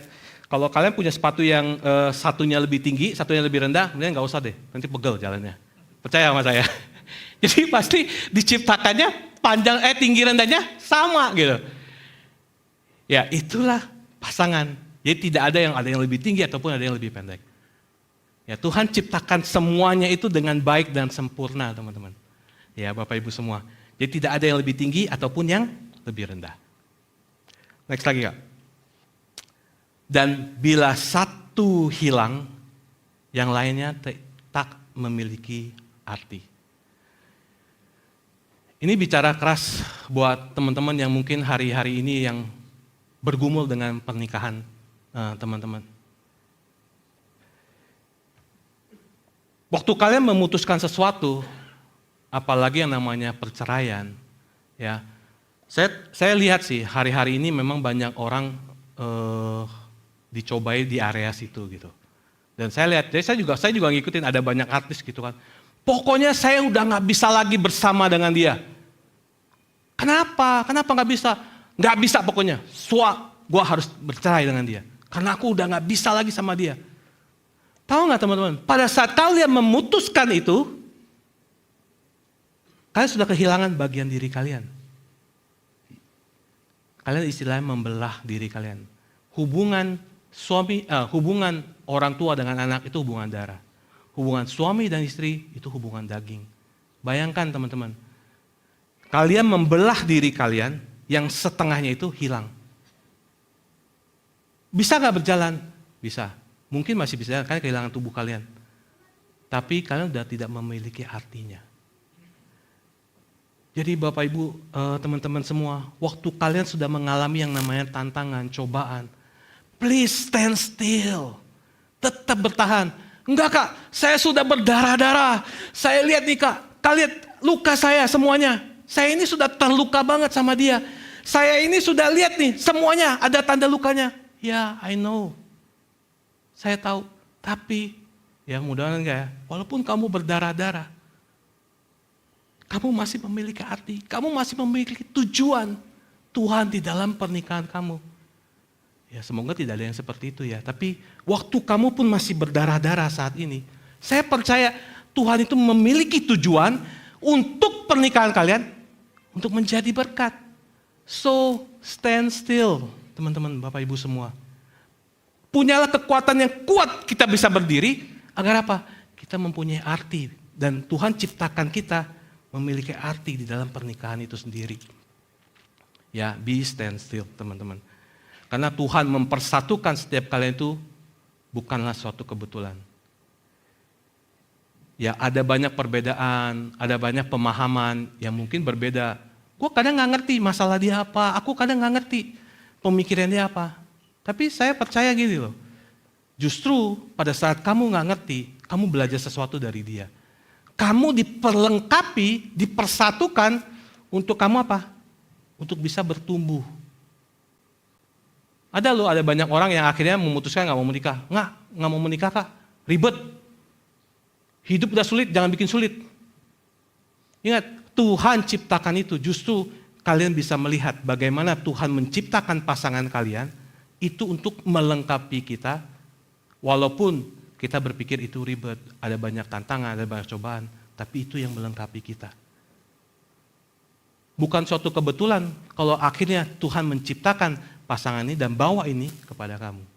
kalau kalian punya sepatu yang satunya lebih tinggi, satunya lebih rendah, kemudian nggak usah deh, nanti pegel jalannya. Percaya sama saya. Jadi pasti diciptakannya tinggi rendahnya sama gitu. Ya, itulah pasangan. Jadi tidak ada yang lebih tinggi ataupun ada yang lebih pendek. Ya, Tuhan ciptakan semuanya itu dengan baik dan sempurna, teman-teman. Ya, Bapak Ibu semua. Jadi tidak ada yang lebih tinggi ataupun yang lebih rendah. Next lagi Kak. Dan bila satu hilang, yang lainnya tak memiliki arti. Ini bicara keras buat teman-teman yang mungkin hari-hari ini yang bergumul dengan pernikahan. Teman-teman. Waktu kalian memutuskan sesuatu, apalagi yang namanya perceraian, ya, saya lihat sih hari-hari ini memang banyak orang dicobai di area situ gitu. Dan saya lihat, jadi saya juga ngikutin ada banyak artis gitu kan. Pokoknya saya udah nggak bisa lagi bersama dengan dia. Kenapa? Kenapa nggak bisa? Nggak bisa pokoknya. Gue harus bercerai dengan dia. Karena aku udah gak bisa lagi sama dia. Tahu gak teman-teman? Pada saat kalian memutuskan itu, kalian sudah kehilangan bagian diri kalian. Kalian istilahnya membelah diri kalian. hubungan hubungan orang tua dengan anak itu hubungan darah. Hubungan suami dan istri itu hubungan daging. Bayangkan teman-teman, kalian membelah diri kalian yang setengahnya itu hilang. Bisa gak berjalan? Bisa. Mungkin masih bisa, karena kehilangan tubuh kalian. Tapi kalian sudah tidak memiliki artinya. Jadi Bapak Ibu, teman-teman semua, waktu kalian sudah mengalami yang namanya tantangan, cobaan, please stand still. Tetap bertahan. Enggak Kak, saya sudah berdarah-darah. Saya lihat nih Kak, kalian luka saya semuanya. Saya ini sudah terluka banget sama dia. Saya ini sudah lihat nih, semuanya ada tanda lukanya. Ya, I know. Saya tahu, tapi ya mudah-mudahan enggak ya. Walaupun kamu berdarah-darah, kamu masih memiliki arti, kamu masih memiliki tujuan Tuhan di dalam pernikahan kamu. Ya semoga tidak ada yang seperti itu ya. Tapi waktu kamu pun masih berdarah-darah saat ini, saya percaya Tuhan itu memiliki tujuan untuk pernikahan kalian, untuk menjadi berkat. So stand still, teman-teman, Bapak Ibu semua. Punyalah kekuatan yang kuat kita bisa berdiri, agar apa? Kita mempunyai arti dan Tuhan ciptakan kita memiliki arti di dalam pernikahan itu sendiri. Ya, be stand still, teman-teman. Karena Tuhan mempersatukan setiap kalian itu bukanlah suatu kebetulan. Ya, ada banyak perbedaan, ada banyak pemahaman yang mungkin berbeda. Gue kadang gak ngerti masalah dia apa, aku kadang gak ngerti pemikiran dia apa. Tapi saya percaya gini loh, justru pada saat kamu gak ngerti, kamu belajar sesuatu dari dia. Kamu diperlengkapi, dipersatukan untuk kamu apa? Untuk bisa bertumbuh. Ada loh, ada banyak orang yang akhirnya memutuskan gak mau menikah. Nggak mau menikah Kak, ribet. Hidup udah sulit, jangan bikin sulit. Ingat, Tuhan ciptakan itu, justru kalian bisa melihat bagaimana Tuhan menciptakan pasangan kalian, itu untuk melengkapi kita, walaupun kita berpikir itu ribet, ada banyak tantangan, ada banyak cobaan, tapi itu yang melengkapi kita. Bukan suatu kebetulan kalau akhirnya Tuhan menciptakan pasangan ini dan bawa ini kepada kamu.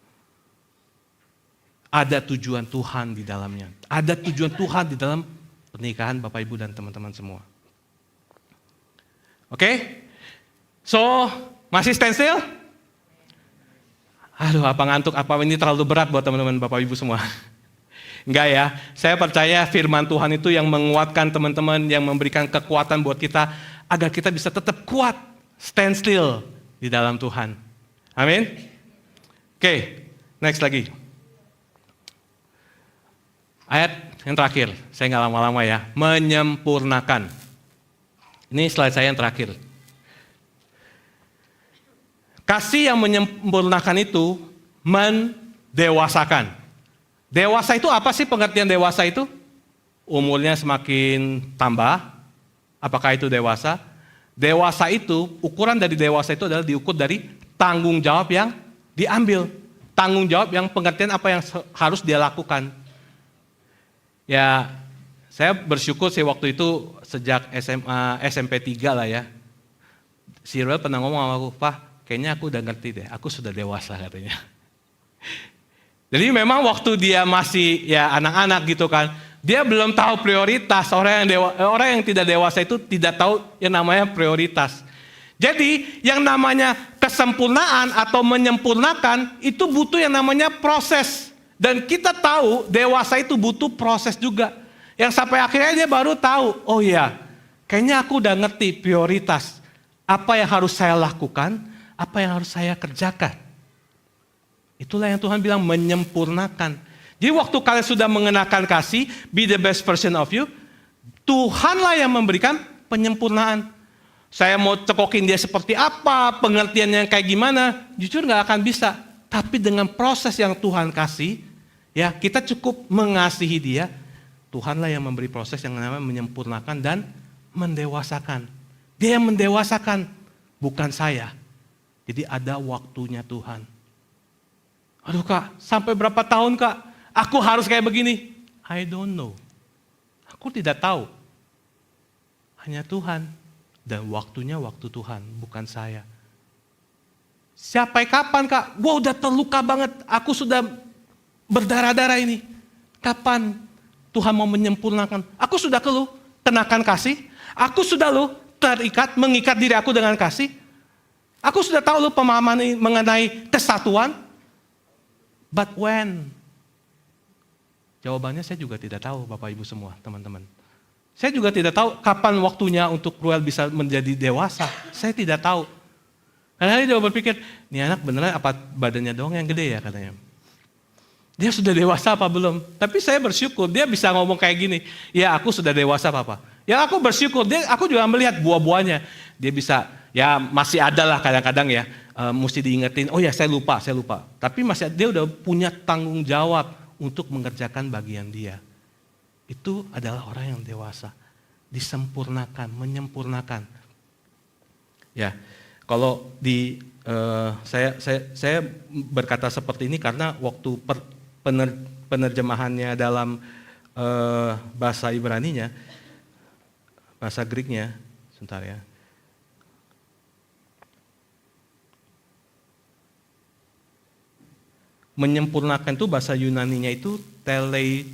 Ada tujuan Tuhan di dalamnya. Ada tujuan Tuhan di dalam pernikahan Bapak Ibu dan teman-teman semua. Oke? So, masih stand still? Aduh, apa ngantuk, apa ini terlalu berat buat teman-teman Bapak Ibu semua? Enggak ya, saya percaya firman Tuhan itu yang menguatkan teman-teman, yang memberikan kekuatan buat kita, agar kita bisa tetap kuat, stand still di dalam Tuhan. Amin? Oke, next lagi. Ayat yang terakhir, saya nggak lama-lama ya, menyempurnakan. Ini slide saya yang terakhir. Kasih yang menyempurnakan itu mendewasakan. Dewasa itu apa sih pengertian dewasa itu? Umurnya semakin tambah. Apakah itu dewasa? Dewasa itu, ukuran dari dewasa itu adalah diukur dari tanggung jawab yang diambil. Tanggung jawab yang pengertian apa yang harus dia lakukan. Ya, saya bersyukur sih waktu itu sejak SMA, SMP 3 lah ya. Si Rel pernah ngomong sama aku, Pak, kayaknya aku udah ngerti deh, aku sudah dewasa katanya. Jadi memang waktu dia masih ya anak-anak gitu kan, dia belum tahu prioritas. Orang yang tidak dewasa itu tidak tahu yang namanya prioritas. Jadi yang namanya kesempurnaan atau menyempurnakan itu butuh yang namanya proses. Dan kita tahu dewasa itu butuh proses juga. Yang sampai akhirnya dia baru tahu, oh iya, kayaknya aku udah ngerti prioritas. Apa yang harus saya lakukan, apa yang harus saya kerjakan. Itulah yang Tuhan bilang menyempurnakan. Jadi waktu kalian sudah mengenakan kasih, be the best version of you, Tuhanlah yang memberikan penyempurnaan. Saya mau cekokin dia seperti apa, pengertiannya kayak gimana, jujur gak akan bisa. Tapi dengan proses yang Tuhan kasih, ya kita cukup mengasihi dia, Tuhanlah yang memberi proses yang namanya menyempurnakan dan mendewasakan. Dia yang mendewasakan, bukan saya. Jadi ada waktunya Tuhan. Aduh Kak, sampai berapa tahun Kak? Aku harus kayak begini. I don't know. Aku tidak tahu. Hanya Tuhan. Dan waktunya waktu Tuhan, bukan saya. Sampai kapan Kak? Gua udah terluka banget, aku sudah berdarah-darah ini. Kapan Tuhan mau menyempurnakan? Aku sudah keluh, kenakan kasih. Aku sudah terikat, mengikat diri aku dengan kasih. Aku sudah tahu pemahaman mengenai kesatuan. But when? Jawabannya saya juga tidak tahu Bapak Ibu semua, teman-teman. Saya juga tidak tahu kapan waktunya untuk Ruel bisa menjadi dewasa. Saya tidak tahu. Karena dia berpikir, ini anak beneran apa badannya doang yang gede ya katanya. Dia sudah dewasa apa belum? Tapi saya bersyukur dia bisa ngomong kayak gini. Ya aku sudah dewasa Papa. Ya aku bersyukur, aku juga melihat buah-buahnya. Dia bisa, ya masih ada lah kadang-kadang ya. Mesti diingetin, oh ya saya lupa. Tapi dia udah punya tanggung jawab untuk mengerjakan bagian dia. Itu adalah orang yang dewasa. Disempurnakan, menyempurnakan. Ya, kalau saya berkata seperti ini karena waktu penerjemahannya dalam bahasa Ibraninya, bahasa Greeknya, sebentar ya. Menyempurnakan itu bahasa Yunaninya itu teletetos,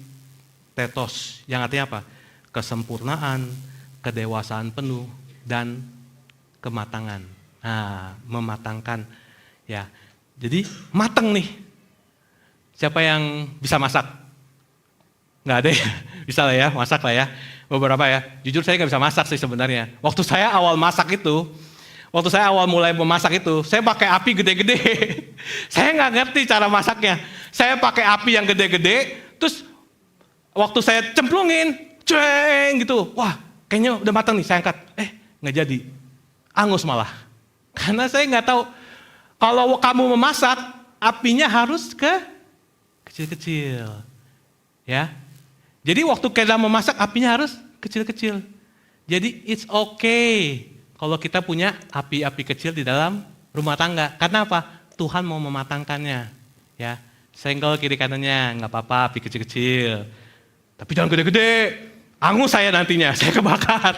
yang artinya apa? Kesempurnaan, kedewasaan penuh, dan kematangan. Nah, mematangkan. Ya, jadi matang nih. Siapa yang bisa masak? Nggak ada ya? Bisa lah ya, masak lah ya. Beberapa ya. Jujur saya nggak bisa masak sih sebenarnya. Waktu saya awal mulai memasak itu, saya pakai api gede-gede. Saya nggak ngerti cara masaknya. Saya pakai api yang gede-gede, terus waktu saya cemplungin, cueng gitu. Wah, kayaknya udah matang nih, saya angkat. Nggak jadi. Angus malah. Karena saya nggak tahu, kalau kamu memasak, apinya harus ke kecil-kecil. Ya. Jadi waktu kita memasak, apinya harus kecil-kecil. Jadi it's okay kalau kita punya api-api kecil di dalam rumah tangga. Karena apa? Tuhan mau mematangkannya. Ya, senggol kiri kanannya, nggak apa-apa, api kecil-kecil. Tapi jangan gede-gede, angus saya nantinya, saya kebakar.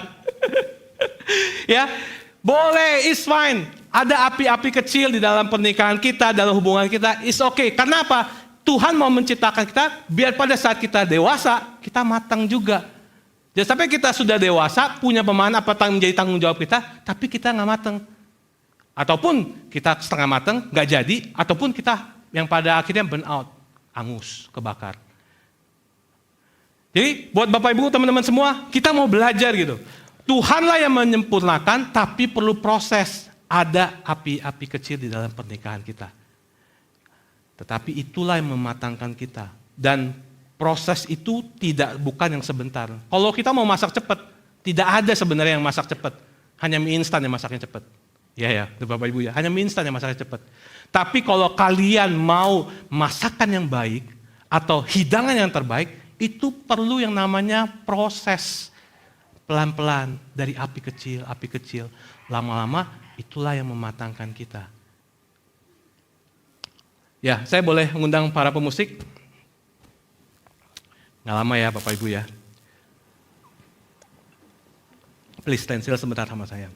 Ya, boleh, it's fine. Ada api-api kecil di dalam pernikahan kita, dalam hubungan kita, it's okay. Karena apa? Tuhan mau menciptakan kita, biar pada saat kita dewasa, kita matang juga. Jadi sampai kita sudah dewasa, punya pemahaman apa yang menjadi tanggung jawab kita, tapi kita nggak matang. Ataupun kita setengah matang, nggak jadi, ataupun kita yang pada akhirnya burn out, angus, kebakar. Jadi buat Bapak Ibu, teman-teman semua, kita mau belajar gitu. Tuhanlah yang menyempurnakan, tapi perlu proses. Ada api-api kecil di dalam pernikahan kita. Tetapi itulah yang mematangkan kita. Dan proses itu bukan yang sebentar. Kalau kita mau masak cepat, tidak ada sebenarnya yang masak cepat. Hanya mie instan yang masaknya cepat. Ya, Bapak Ibu ya, hanya mie instan yang masaknya cepat. Tapi kalau kalian mau masakan yang baik atau hidangan yang terbaik, itu perlu yang namanya proses. Pelan-pelan dari api kecil, lama-lama itulah yang mematangkan kita. Ya, saya boleh mengundang para pemusik. Nggak lama ya Bapak Ibu ya. Please stand still sebentar sama saya.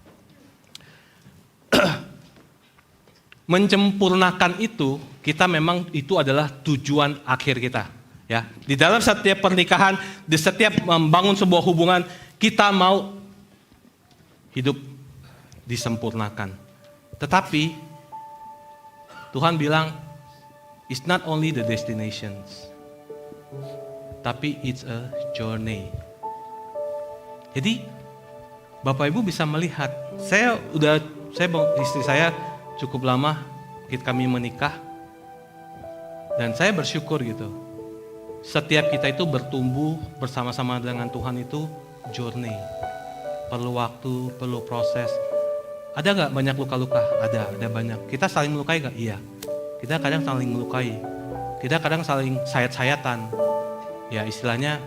Menyempurnakan itu, kita memang itu adalah tujuan akhir kita. Ya, di dalam setiap pernikahan, di setiap membangun sebuah hubungan, kita mau hidup disempurnakan. Tetapi Tuhan bilang, it's not only the destinations, tapi it's a journey. Jadi Bapak Ibu bisa melihat, istri saya cukup lama kami menikah, dan saya bersyukur gitu. Setiap kita itu bertumbuh bersama-sama dengan Tuhan itu journey. Perlu waktu, perlu proses. Ada gak banyak luka-luka? Ada banyak. Kita saling melukai gak? Iya. Kita kadang saling melukai. Kita kadang saling sayat-sayatan. Ya istilahnya,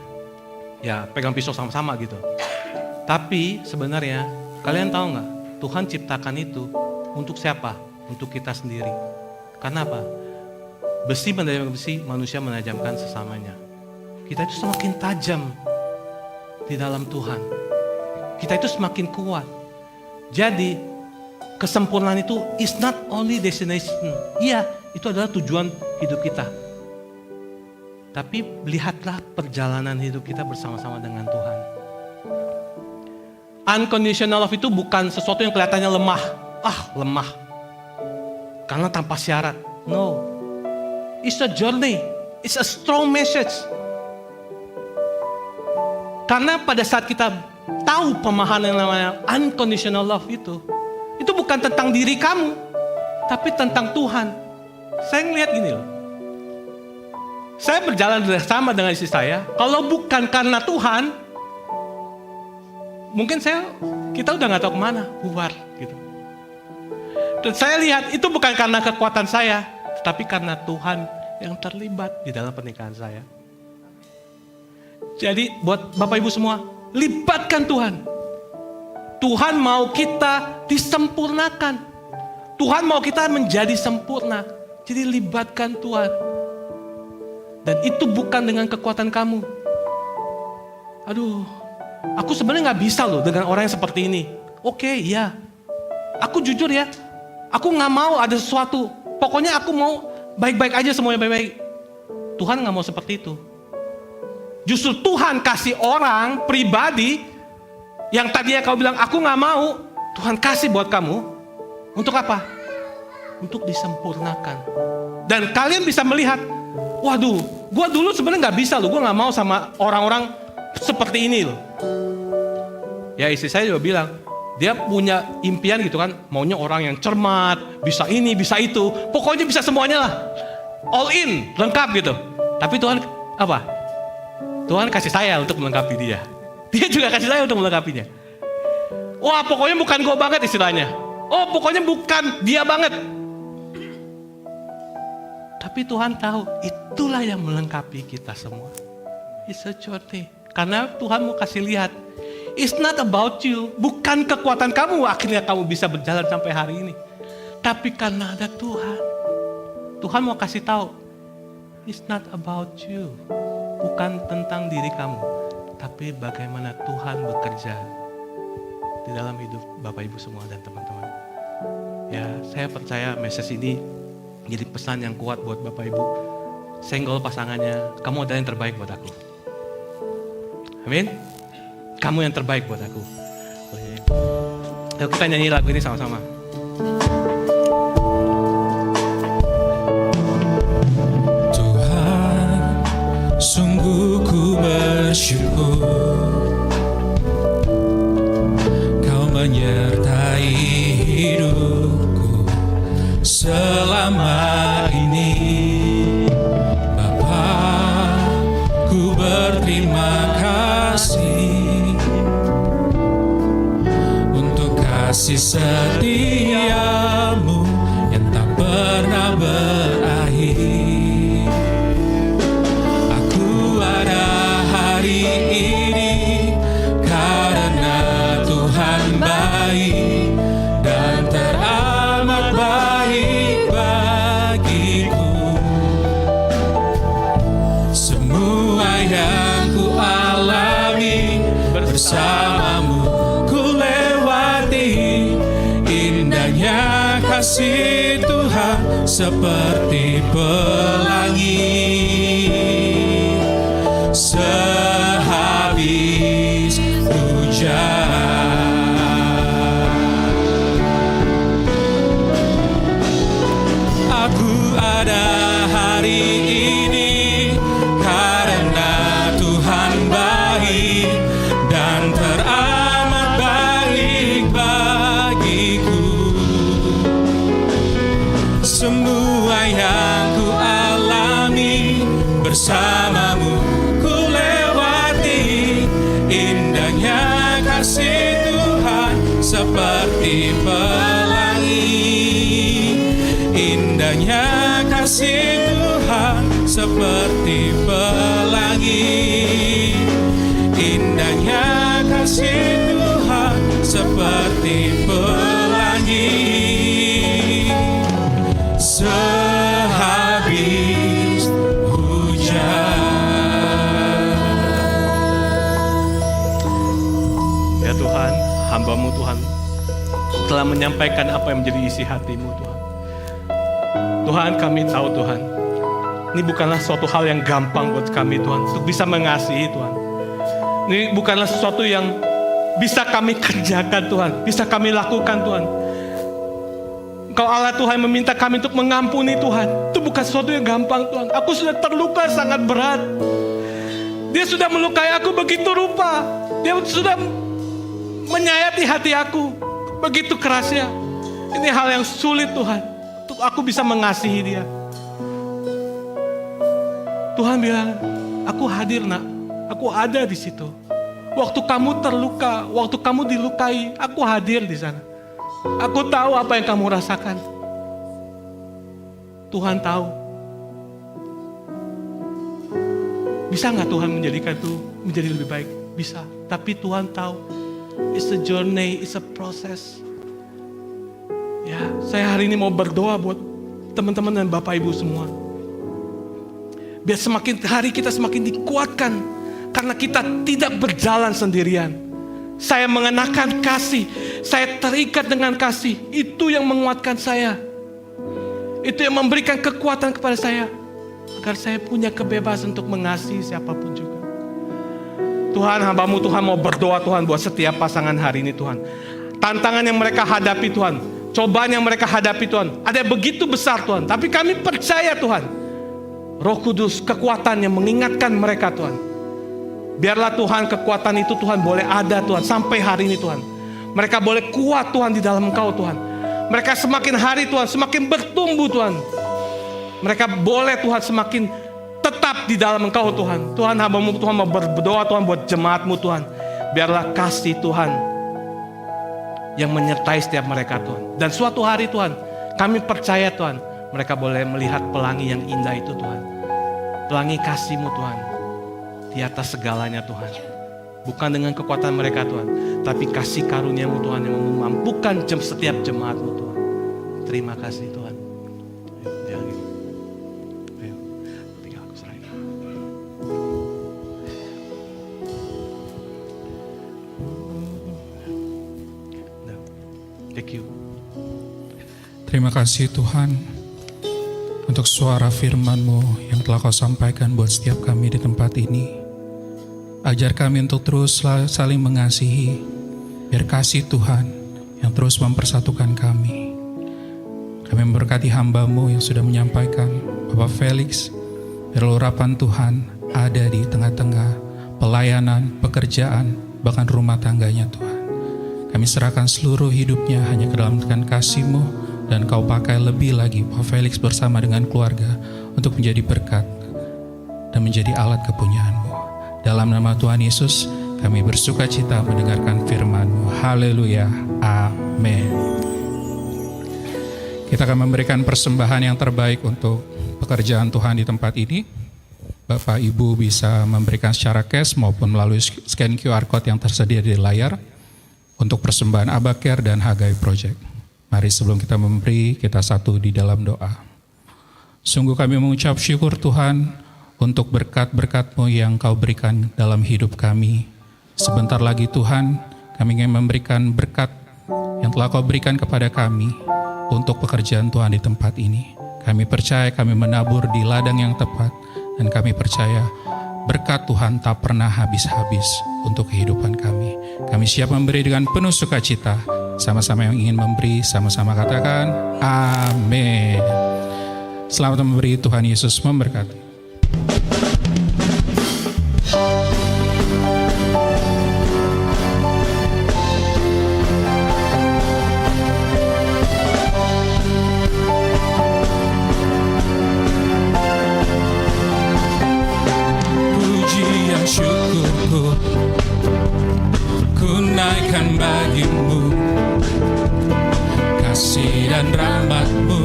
ya pegang pisau sama-sama gitu. Tapi sebenarnya, kalian tahu gak? Tuhan ciptakan itu untuk siapa? Untuk kita sendiri. Karena apa? Besi menajamkan besi, manusia menajamkan sesamanya. Kita itu semakin tajam di dalam Tuhan. Kita itu semakin kuat. Jadi, kesempurnaan itu is not only destination. Iya, itu adalah tujuan hidup kita. Tapi lihatlah perjalanan hidup kita bersama-sama dengan Tuhan. Unconditional love itu bukan sesuatu yang kelihatannya lemah. Lemah. Karena tanpa syarat. No. It's a journey. It's a strong message. Karena pada saat kita tahu pemahaman yang namanya unconditional love itu bukan tentang diri kamu, tapi tentang Tuhan. Saya ngelihat gini loh. Saya berjalan bersama dengan istri saya, kalau bukan karena Tuhan, mungkin kita udah gak tahu kemana, bubar gitu. Dan saya lihat itu bukan karena kekuatan saya, tapi karena Tuhan yang terlibat di dalam pernikahan saya. Jadi buat Bapak Ibu semua, libatkan Tuhan. Tuhan mau kita disempurnakan. Tuhan mau kita menjadi sempurna. Jadi libatkan Tuhan. Dan itu bukan dengan kekuatan kamu. Aduh, aku sebenarnya gak bisa loh dengan orang yang seperti ini. Oke, ya. Aku jujur ya, aku gak mau ada sesuatu. Pokoknya aku mau baik-baik aja, semuanya baik-baik. Tuhan gak mau seperti itu. Justru Tuhan kasih orang pribadi yang tadinya kau bilang aku gak mau, Tuhan kasih buat kamu. Untuk apa? Untuk disempurnakan. Dan kalian bisa melihat, waduh, gue dulu sebenarnya gak bisa loh, gue gak mau sama orang-orang seperti ini loh. Ya istri saya juga bilang, dia punya impian gitu kan, maunya orang yang cermat, bisa ini, bisa itu, pokoknya bisa semuanya lah. All in, lengkap gitu. Tapi Tuhan apa? Tuhan kasih saya untuk melengkapi dia. Dia juga kasih saya untuk melengkapinya. Wah pokoknya bukan gue banget istilahnya. Oh pokoknya bukan dia banget. Tapi Tuhan tahu itulah yang melengkapi kita semua. It's a journey. Karena Tuhan mau kasih lihat. It's not about you. Bukan kekuatan kamu akhirnya kamu bisa berjalan sampai hari ini. Tapi karena ada Tuhan. Tuhan mau kasih tahu. It's not about you. Bukan tentang diri kamu. Tapi bagaimana Tuhan bekerja di dalam hidup Bapak Ibu semua dan teman-teman. Ya, saya percaya message ini jadi pesan yang kuat buat Bapak Ibu. Senggol pasangannya, kamu adalah yang terbaik buat aku. Amin. Kamu yang terbaik buat aku. Yuk kita nyanyi lagu ini sama-sama. Tuhan, sungguh ku bersyukur Kau menyertai hidupku selama ini. Bapa, ku berterima kasih untuk kasih setiamu yang tak pernah berakhir. Aku ada hari ini karena Tuhan baik dan teramat baik bagiku. Semua yang ku alami bersamamu ku lewati. Indahnya kasih Tuhan seperti pelangi sehabis hujan. Aku ada hari ini karena Tuhan baik dan teramat baik bagiku. Semua yang ku alami bersamamu ku lewati. Indahnya kasih Tuhan seperti pelangi. Indahnya kasih Tuhan seperti pelangi. Indahnya kasih Tuhan seperti pelangi sehabis hujan. Ya Tuhan, hamba-Mu Tuhan telah menyampaikan apa yang menjadi isi hati-Mu Tuhan. Tuhan, kami tahu Tuhan, ini bukanlah suatu hal yang gampang buat kami Tuhan, untuk bisa mengasihi Tuhan. Ini bukanlah sesuatu yang bisa kami kerjakan Tuhan, bisa kami lakukan Tuhan. Engkau Allah Tuhan meminta kami untuk mengampuni Tuhan. Itu bukan sesuatu yang gampang Tuhan. Aku sudah terluka sangat berat. Dia sudah melukai aku begitu rupa. Dia sudah menyayati hati aku begitu kerasnya. Ini hal yang sulit Tuhan, untuk aku bisa mengasihi dia. Tuhan bilang, aku hadir nak, aku ada di situ. Waktu kamu terluka, waktu kamu dilukai, aku hadir di sana. Aku tahu apa yang kamu rasakan. Tuhan tahu. Bisa nggak Tuhan menjadikan itu menjadi lebih baik? Bisa. Tapi Tuhan tahu, it's a journey, it's a process. Ya, saya hari ini mau berdoa buat teman-teman dan Bapak Ibu semua. Biar semakin hari kita semakin dikuatkan, karena kita tidak berjalan sendirian. Saya mengenakan kasih, saya terikat dengan kasih. Itu yang menguatkan saya. Itu yang memberikan kekuatan kepada saya, agar saya punya kebebasan untuk mengasihi siapapun juga. Tuhan, hamba-Mu Tuhan mau berdoa Tuhan buat setiap pasangan hari ini Tuhan. Tantangan yang mereka hadapi Tuhan, cobaan yang mereka hadapi Tuhan, ada begitu besar Tuhan. Tapi kami percaya Tuhan, Roh Kudus, kekuatan yang mengingatkan mereka Tuhan. Biarlah Tuhan kekuatan itu Tuhan boleh ada Tuhan sampai hari ini Tuhan. Mereka boleh kuat Tuhan di dalam Engkau Tuhan. Mereka semakin hari Tuhan semakin bertumbuh Tuhan. Mereka boleh Tuhan semakin tetap di dalam Engkau Tuhan. Tuhan, hamba-Mu Tuhan mau berdoa Tuhan buat jemaat-Mu Tuhan. Biarlah kasih Tuhan yang menyertai setiap mereka Tuhan. Dan suatu hari Tuhan, kami percaya Tuhan, mereka boleh melihat pelangi yang indah itu Tuhan. Pelangi kasih-Mu Tuhan di atas segalanya Tuhan. Bukan dengan kekuatan mereka Tuhan, tapi kasih karunia-Mu Tuhan yang memampukan setiap jemaat-Mu Tuhan. Terima kasih Tuhan. Ayo, tinggal aku serahin. Thank you. Terima kasih Tuhan untuk suara firman-Mu yang telah Kau sampaikan buat setiap kami di tempat ini. Ajar kami untuk terus saling mengasihi, biar kasih Tuhan yang terus mempersatukan kami. Kami memberkati hamba-Mu yang sudah menyampaikan, Bapak Felix, biar urapan Tuhan ada di tengah-tengah pelayanan, pekerjaan, bahkan rumah tangganya Tuhan. Kami serahkan seluruh hidupnya hanya ke dalam kasih-Mu, dan Kau pakai lebih lagi Bapak Felix bersama dengan keluarga untuk menjadi berkat dan menjadi alat kepunyaan-Mu. Dalam nama Tuhan Yesus, kami bersuka cita mendengarkan firman-Mu. Haleluya. Amin. Kita akan memberikan persembahan yang terbaik untuk pekerjaan Tuhan di tempat ini. Bapak Ibu bisa memberikan secara cash maupun melalui scan QR Code yang tersedia di layar untuk persembahan Abacare dan Hagai Project. Mari sebelum kita memberi, kita satu di dalam doa. Sungguh kami mengucap syukur Tuhan untuk berkat-berkat-Mu yang Kau berikan dalam hidup kami. Sebentar lagi Tuhan, kami ingin memberikan berkat yang telah Kau berikan kepada kami untuk pekerjaan Tuhan di tempat ini. Kami percaya kami menabur di ladang yang tepat, dan kami percaya berkat Tuhan tak pernah habis-habis untuk kehidupan kami. Kami siap memberi dengan penuh sukacita. Sama-sama yang ingin memberi, sama-sama katakan amin. Selamat memberi, Tuhan Yesus memberkati. Pujian syukurku ku naikkan bagimu, kasih dan rahmat-Mu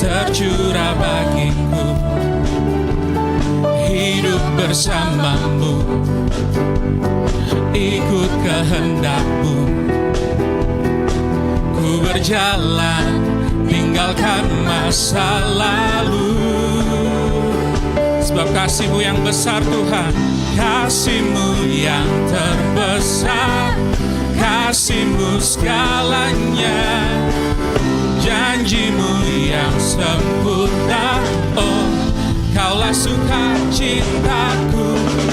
tercurah bagiku. Hidup bersama-Mu, ikut kehendak-Mu. Ku berjalan, tinggalkan masa lalu. Sebab kasih-Mu yang besar Tuhan, kasih-Mu yang terbesar, kasih-Mu segalanya, janjimu yang sempurna. Oh, Kaulah sukacitaku,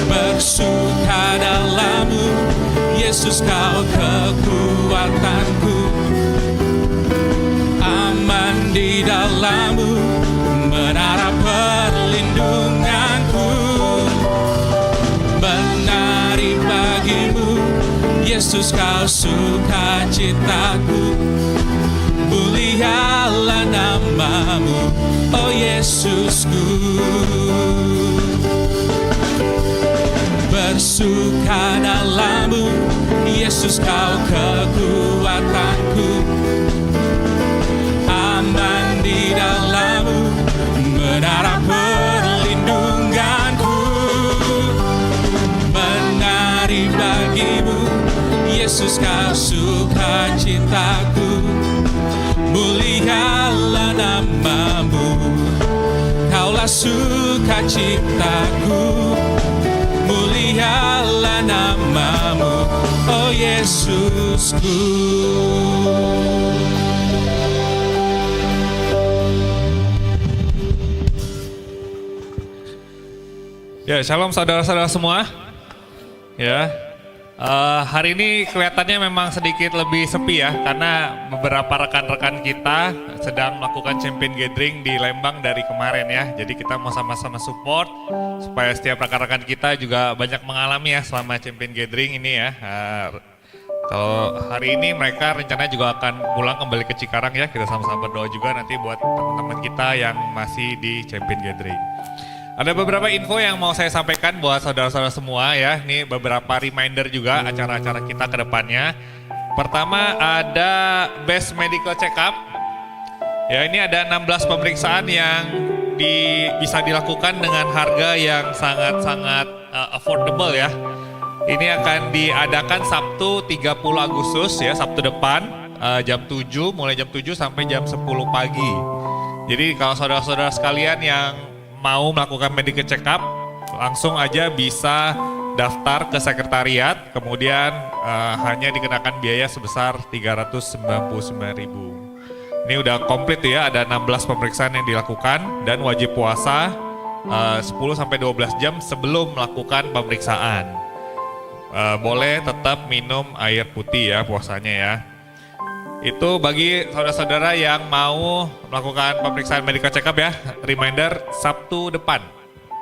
bersuka dalam-Mu, Yesus Kau kekuatanku, aman di dalam-Mu, menara perlindunganku, menari bagi-Mu, Yesus Kau sukacitaku, mulialah nama-Mu, oh Yesusku. Bersuka dalam-Mu, Yesus Kau kekuatanku, aman di dalam-Mu, menara perlindunganku, menari bagi-Mu, Yesus Kau sukacitaku, mulialah nama-Mu, Kaulah sukacitaku, mulialah nama-Mu, oh Yesusku. Ya, shalom saudara-saudara semua. Ya, hari ini kelihatannya memang sedikit lebih sepi ya, karena beberapa rekan-rekan kita sedang melakukan champion gathering di Lembang dari kemarin ya. Jadi kita mau sama-sama support supaya setiap rekan-rekan kita juga banyak mengalami ya selama champion gathering ini ya. Kalau hari ini mereka rencananya juga akan pulang kembali ke Cikarang ya. Kita sama-sama berdoa juga nanti buat teman-teman kita yang masih di champion gathering. Ada beberapa info yang mau saya sampaikan buat saudara-saudara semua ya. Ini beberapa reminder juga acara-acara kita ke depannya. Pertama ada Best Medical Check-up. Ya, ini ada 16 pemeriksaan yang bisa dilakukan dengan harga yang sangat-sangat affordable ya. Ini akan diadakan Sabtu 30 Agustus ya, Sabtu depan jam 7, mulai jam 7 sampai jam 10 pagi. Jadi kalau saudara-saudara sekalian yang mau melakukan medical check up, langsung aja bisa daftar ke sekretariat, kemudian hanya dikenakan biaya sebesar 399.000. Ini udah komplit ya, ada 16 pemeriksaan yang dilakukan dan wajib puasa 10-12 jam sebelum melakukan pemeriksaan. Boleh tetap minum air putih ya puasanya ya. Itu bagi saudara-saudara yang mau melakukan pemeriksaan medical check up ya. Reminder Sabtu depan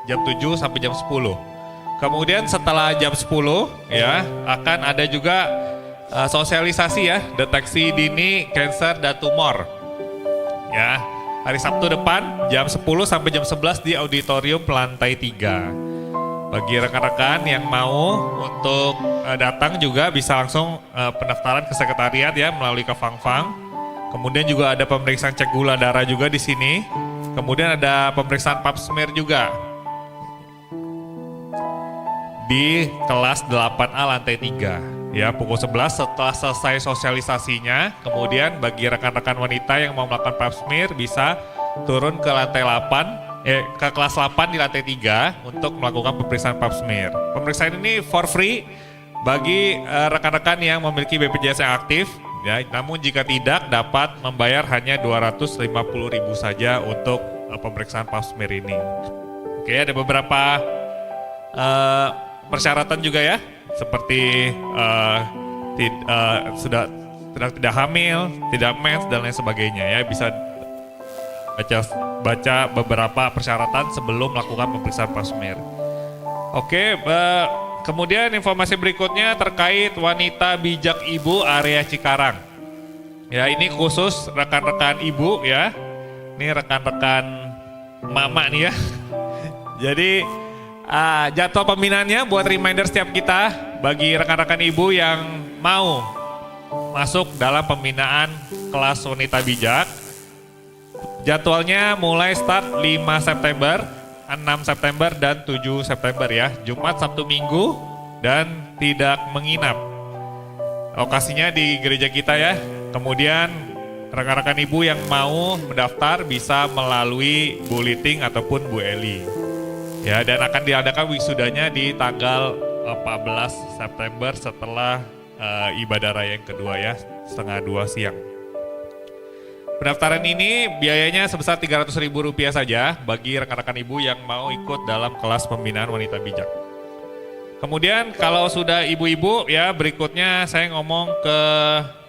jam 7 sampai jam 10. Kemudian setelah jam 10 ya akan ada juga sosialisasi ya, deteksi dini kanker dan tumor. Ya, hari Sabtu depan jam 10 sampai jam 11 di auditorium lantai 3. Bagi rekan-rekan yang mau untuk datang juga bisa langsung pendaftaran ke sekretariat ya melalui ke Fang-Fang. Kemudian juga ada pemeriksaan cek gula darah juga di sini. Kemudian ada pemeriksaan pap smear juga di kelas 8A lantai 3. Ya, pukul 11 setelah selesai sosialisasinya. Kemudian bagi rekan-rekan wanita yang mau melakukan pap smear bisa turun ke lantai 8. Ke kelas 8 di lantai 3 untuk melakukan pemeriksaan pap smear. Pemeriksaan ini for free bagi rekan-rekan yang memiliki BPJS yang aktif ya, namun jika tidak dapat membayar hanya 250.000 saja untuk pemeriksaan pap smear ini. Oke, ada beberapa persyaratan juga ya, seperti sudah tidak hamil, tidak mens dan lain sebagainya ya, bisa baca beberapa persyaratan sebelum melakukan pemeriksaan pap smear. Oke, kemudian informasi berikutnya terkait wanita bijak ibu area Cikarang. Ya, ini khusus rekan-rekan ibu ya. Ini rekan-rekan mama nih ya. Jadi jadwal pembinaannya buat reminder setiap kita bagi rekan-rekan ibu yang mau masuk dalam pembinaan kelas wanita bijak. Jadwalnya mulai start 5 September, 6 September, dan 7 September ya. Jumat, Sabtu, Minggu, dan tidak menginap. Lokasinya di gereja kita ya. Kemudian rekan-rekan ibu yang mau mendaftar bisa melalui Bu Liting ataupun Bu Eli. Ya, dan akan diadakan wisudanya di tanggal 14 September setelah ibadah raya yang kedua ya. setengah 2 siang. Pendaftaran ini biayanya sebesar Rp300.000 saja bagi rekan-rekan ibu yang mau ikut dalam kelas pembinaan wanita bijak. Kemudian kalau sudah ibu-ibu ya, berikutnya saya ngomong ke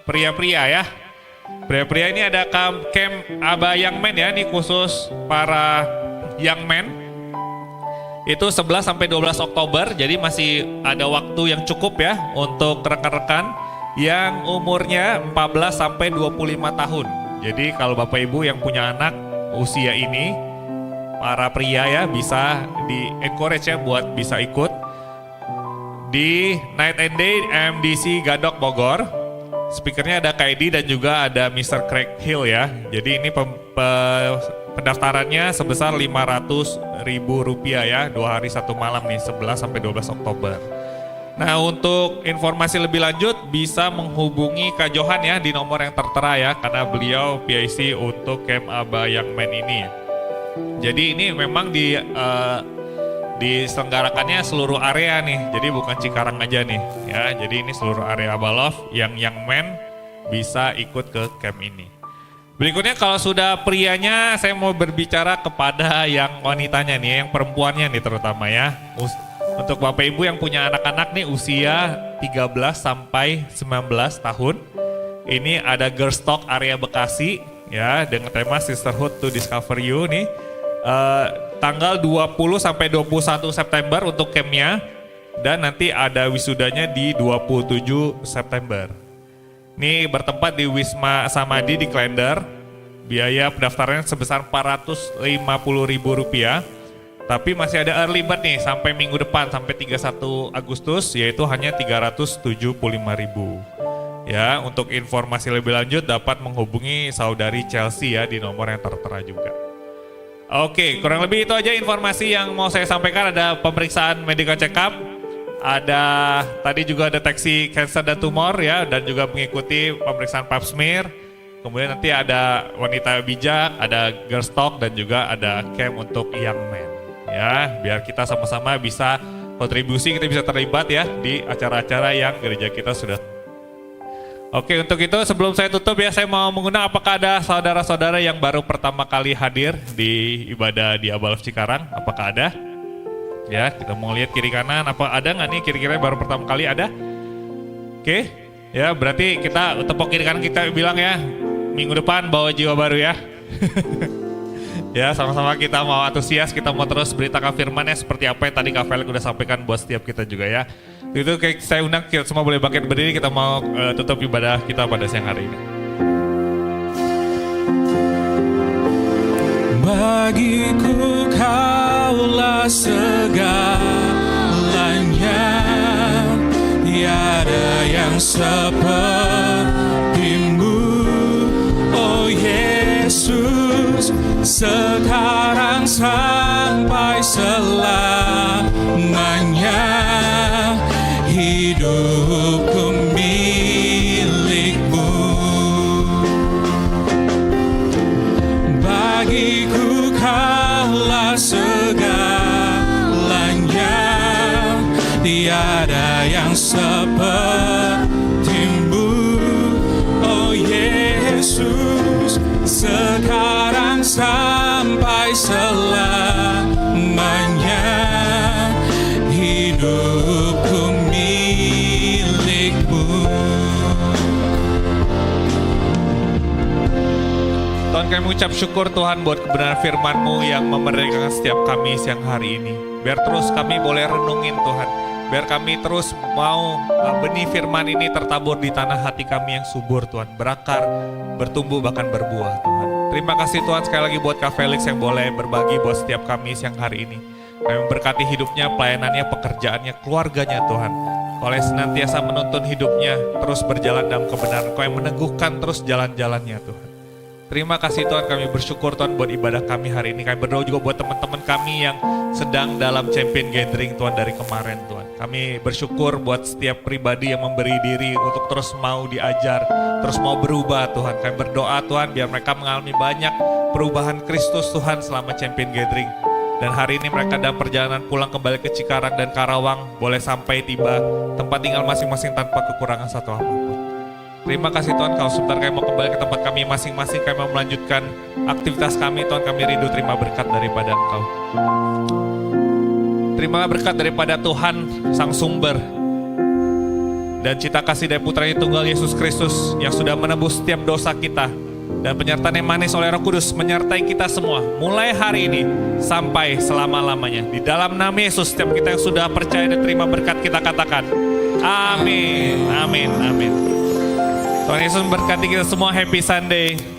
pria-pria ya. Pria-pria ini ada camp Aba Young Men ya, ini khusus para young men. Itu 11 sampai 12 Oktober, jadi masih ada waktu yang cukup ya untuk rekan-rekan yang umurnya 14 sampai 25 tahun. Jadi kalau Bapak Ibu yang punya anak usia ini, para pria ya bisa di encourage ya buat bisa ikut di Night and Day MDC Gadok Bogor. Speakernya ada KD dan juga ada Mr. Craig Hill ya. Jadi ini pendaftarannya sebesar Rp500.000 ya, 2 hari 1 malam nih, 11 sampai 12 Oktober. Nah, untuk informasi lebih lanjut bisa menghubungi Kak Johan ya di nomor yang tertera ya, karena beliau PIC untuk Camp Aba Young Men ini. Jadi ini memang diselenggarakannya seluruh area nih, jadi bukan Cikarang aja nih ya. Jadi ini seluruh area Abalov yang Young Men bisa ikut ke camp ini. Berikutnya kalau sudah prianya, saya mau berbicara kepada yang wanitanya nih, yang perempuannya nih terutama ya. Untuk Bapak Ibu yang punya anak-anak nih usia 13 sampai 19 tahun. Ini ada Girls Talk area Bekasi ya dengan tema Sisterhood to Discover You nih. Tanggal 20 sampai 21 September untuk campnya, dan nanti ada wisudanya di 27 September. Ini bertempat di Wisma Samadhi di Klender. Biaya pendaftarannya sebesar Rp450.000. Tapi masih ada early bird nih sampai minggu depan, sampai 31 Agustus, yaitu hanya Rp375.000. Ya, untuk informasi lebih lanjut dapat menghubungi saudari Chelsea ya di nomor yang tertera juga. Oke, kurang lebih itu aja informasi yang mau saya sampaikan. Ada pemeriksaan medical check up, ada tadi juga deteksi cancer dan tumor ya, dan juga mengikuti pemeriksaan pap smear. Kemudian nanti ada wanita bijak, ada Girls Talk, dan juga ada camp untuk young men. Ya, biar kita sama-sama bisa kontribusi, kita bisa terlibat ya di acara-acara yang gereja kita sudah. Oke, untuk itu sebelum saya tutup ya, saya mau mengundang apakah ada saudara-saudara yang baru pertama kali hadir di ibadah di Abalov Cikarang? Apakah ada? Ya, kita mau lihat kiri kanan, apa ada nggak nih kira-kira baru pertama kali ada? Oke, ya berarti kita tepuk kiri kanan, kita bilang ya, minggu depan bawa jiwa baru ya. Ya, sama-sama kita mau antusias, kita mau terus beritakan firman-Nya seperti apa yang tadi Kak Felix udah sampaikan buat setiap kita juga ya. Itu kayak saya undang kita semua boleh bangkit berdiri, kita mau tutup ibadah kita pada siang hari ini. Bagiku kaulah segalanya, tiada yang sepertimu, oh Yesus, sekarang sampai selamanya. Hidupku milik-Mu, bagiku kaulah segalanya, tiada yang seperti-Mu, oh Yesus, sekarang sampai selamanya. Hidupku milik-Mu. Tuhan, kami mengucap syukur Tuhan buat kebenaran firman-Mu yang memerdekakan setiap kami siang hari ini. Biar terus kami boleh renungin Tuhan. Biar kami terus mau benih firman ini tertabur di tanah hati kami yang subur Tuhan. Berakar, bertumbuh, bahkan berbuah Tuhan. Terima kasih Tuhan sekali lagi buat Kak Felix yang boleh berbagi buat setiap kami siang hari ini. Kami memberkati hidupnya, pelayanannya, pekerjaannya, keluarganya Tuhan. Kau yang senantiasa menuntun hidupnya terus berjalan dalam kebenaran. Kau yang meneguhkan terus jalan-jalannya Tuhan. Terima kasih Tuhan, kami bersyukur Tuhan buat ibadah kami hari ini. Kami berdoa juga buat teman-teman kami yang sedang dalam champion gathering Tuhan dari kemarin Tuhan. Kami bersyukur buat setiap pribadi yang memberi diri untuk terus mau diajar, terus mau berubah Tuhan. Kami berdoa Tuhan biar mereka mengalami banyak perubahan Kristus Tuhan selama champion gathering. Dan hari ini mereka dalam perjalanan pulang kembali ke Cikarang dan Karawang boleh sampai tiba tempat tinggal masing-masing tanpa kekurangan satu apapun. Terima kasih Tuhan, kalau sebentar kami mau kembali ke tempat kami masing-masing, kami mau melanjutkan aktivitas kami. Tuhan, kami rindu terima berkat daripada Engkau. Terima berkat daripada Tuhan Sang Sumber dan cita kasih dari Putra Tunggal Yesus Kristus yang sudah menebus setiap dosa kita, dan penyertaan yang manis oleh Roh Kudus menyertai kita semua mulai hari ini sampai selama-lamanya. Di dalam nama Yesus, setiap kita yang sudah percaya dan terima berkat, kita katakan amin, amin, amin. Tuhan Yesus memberkati kita semua. Happy Sunday.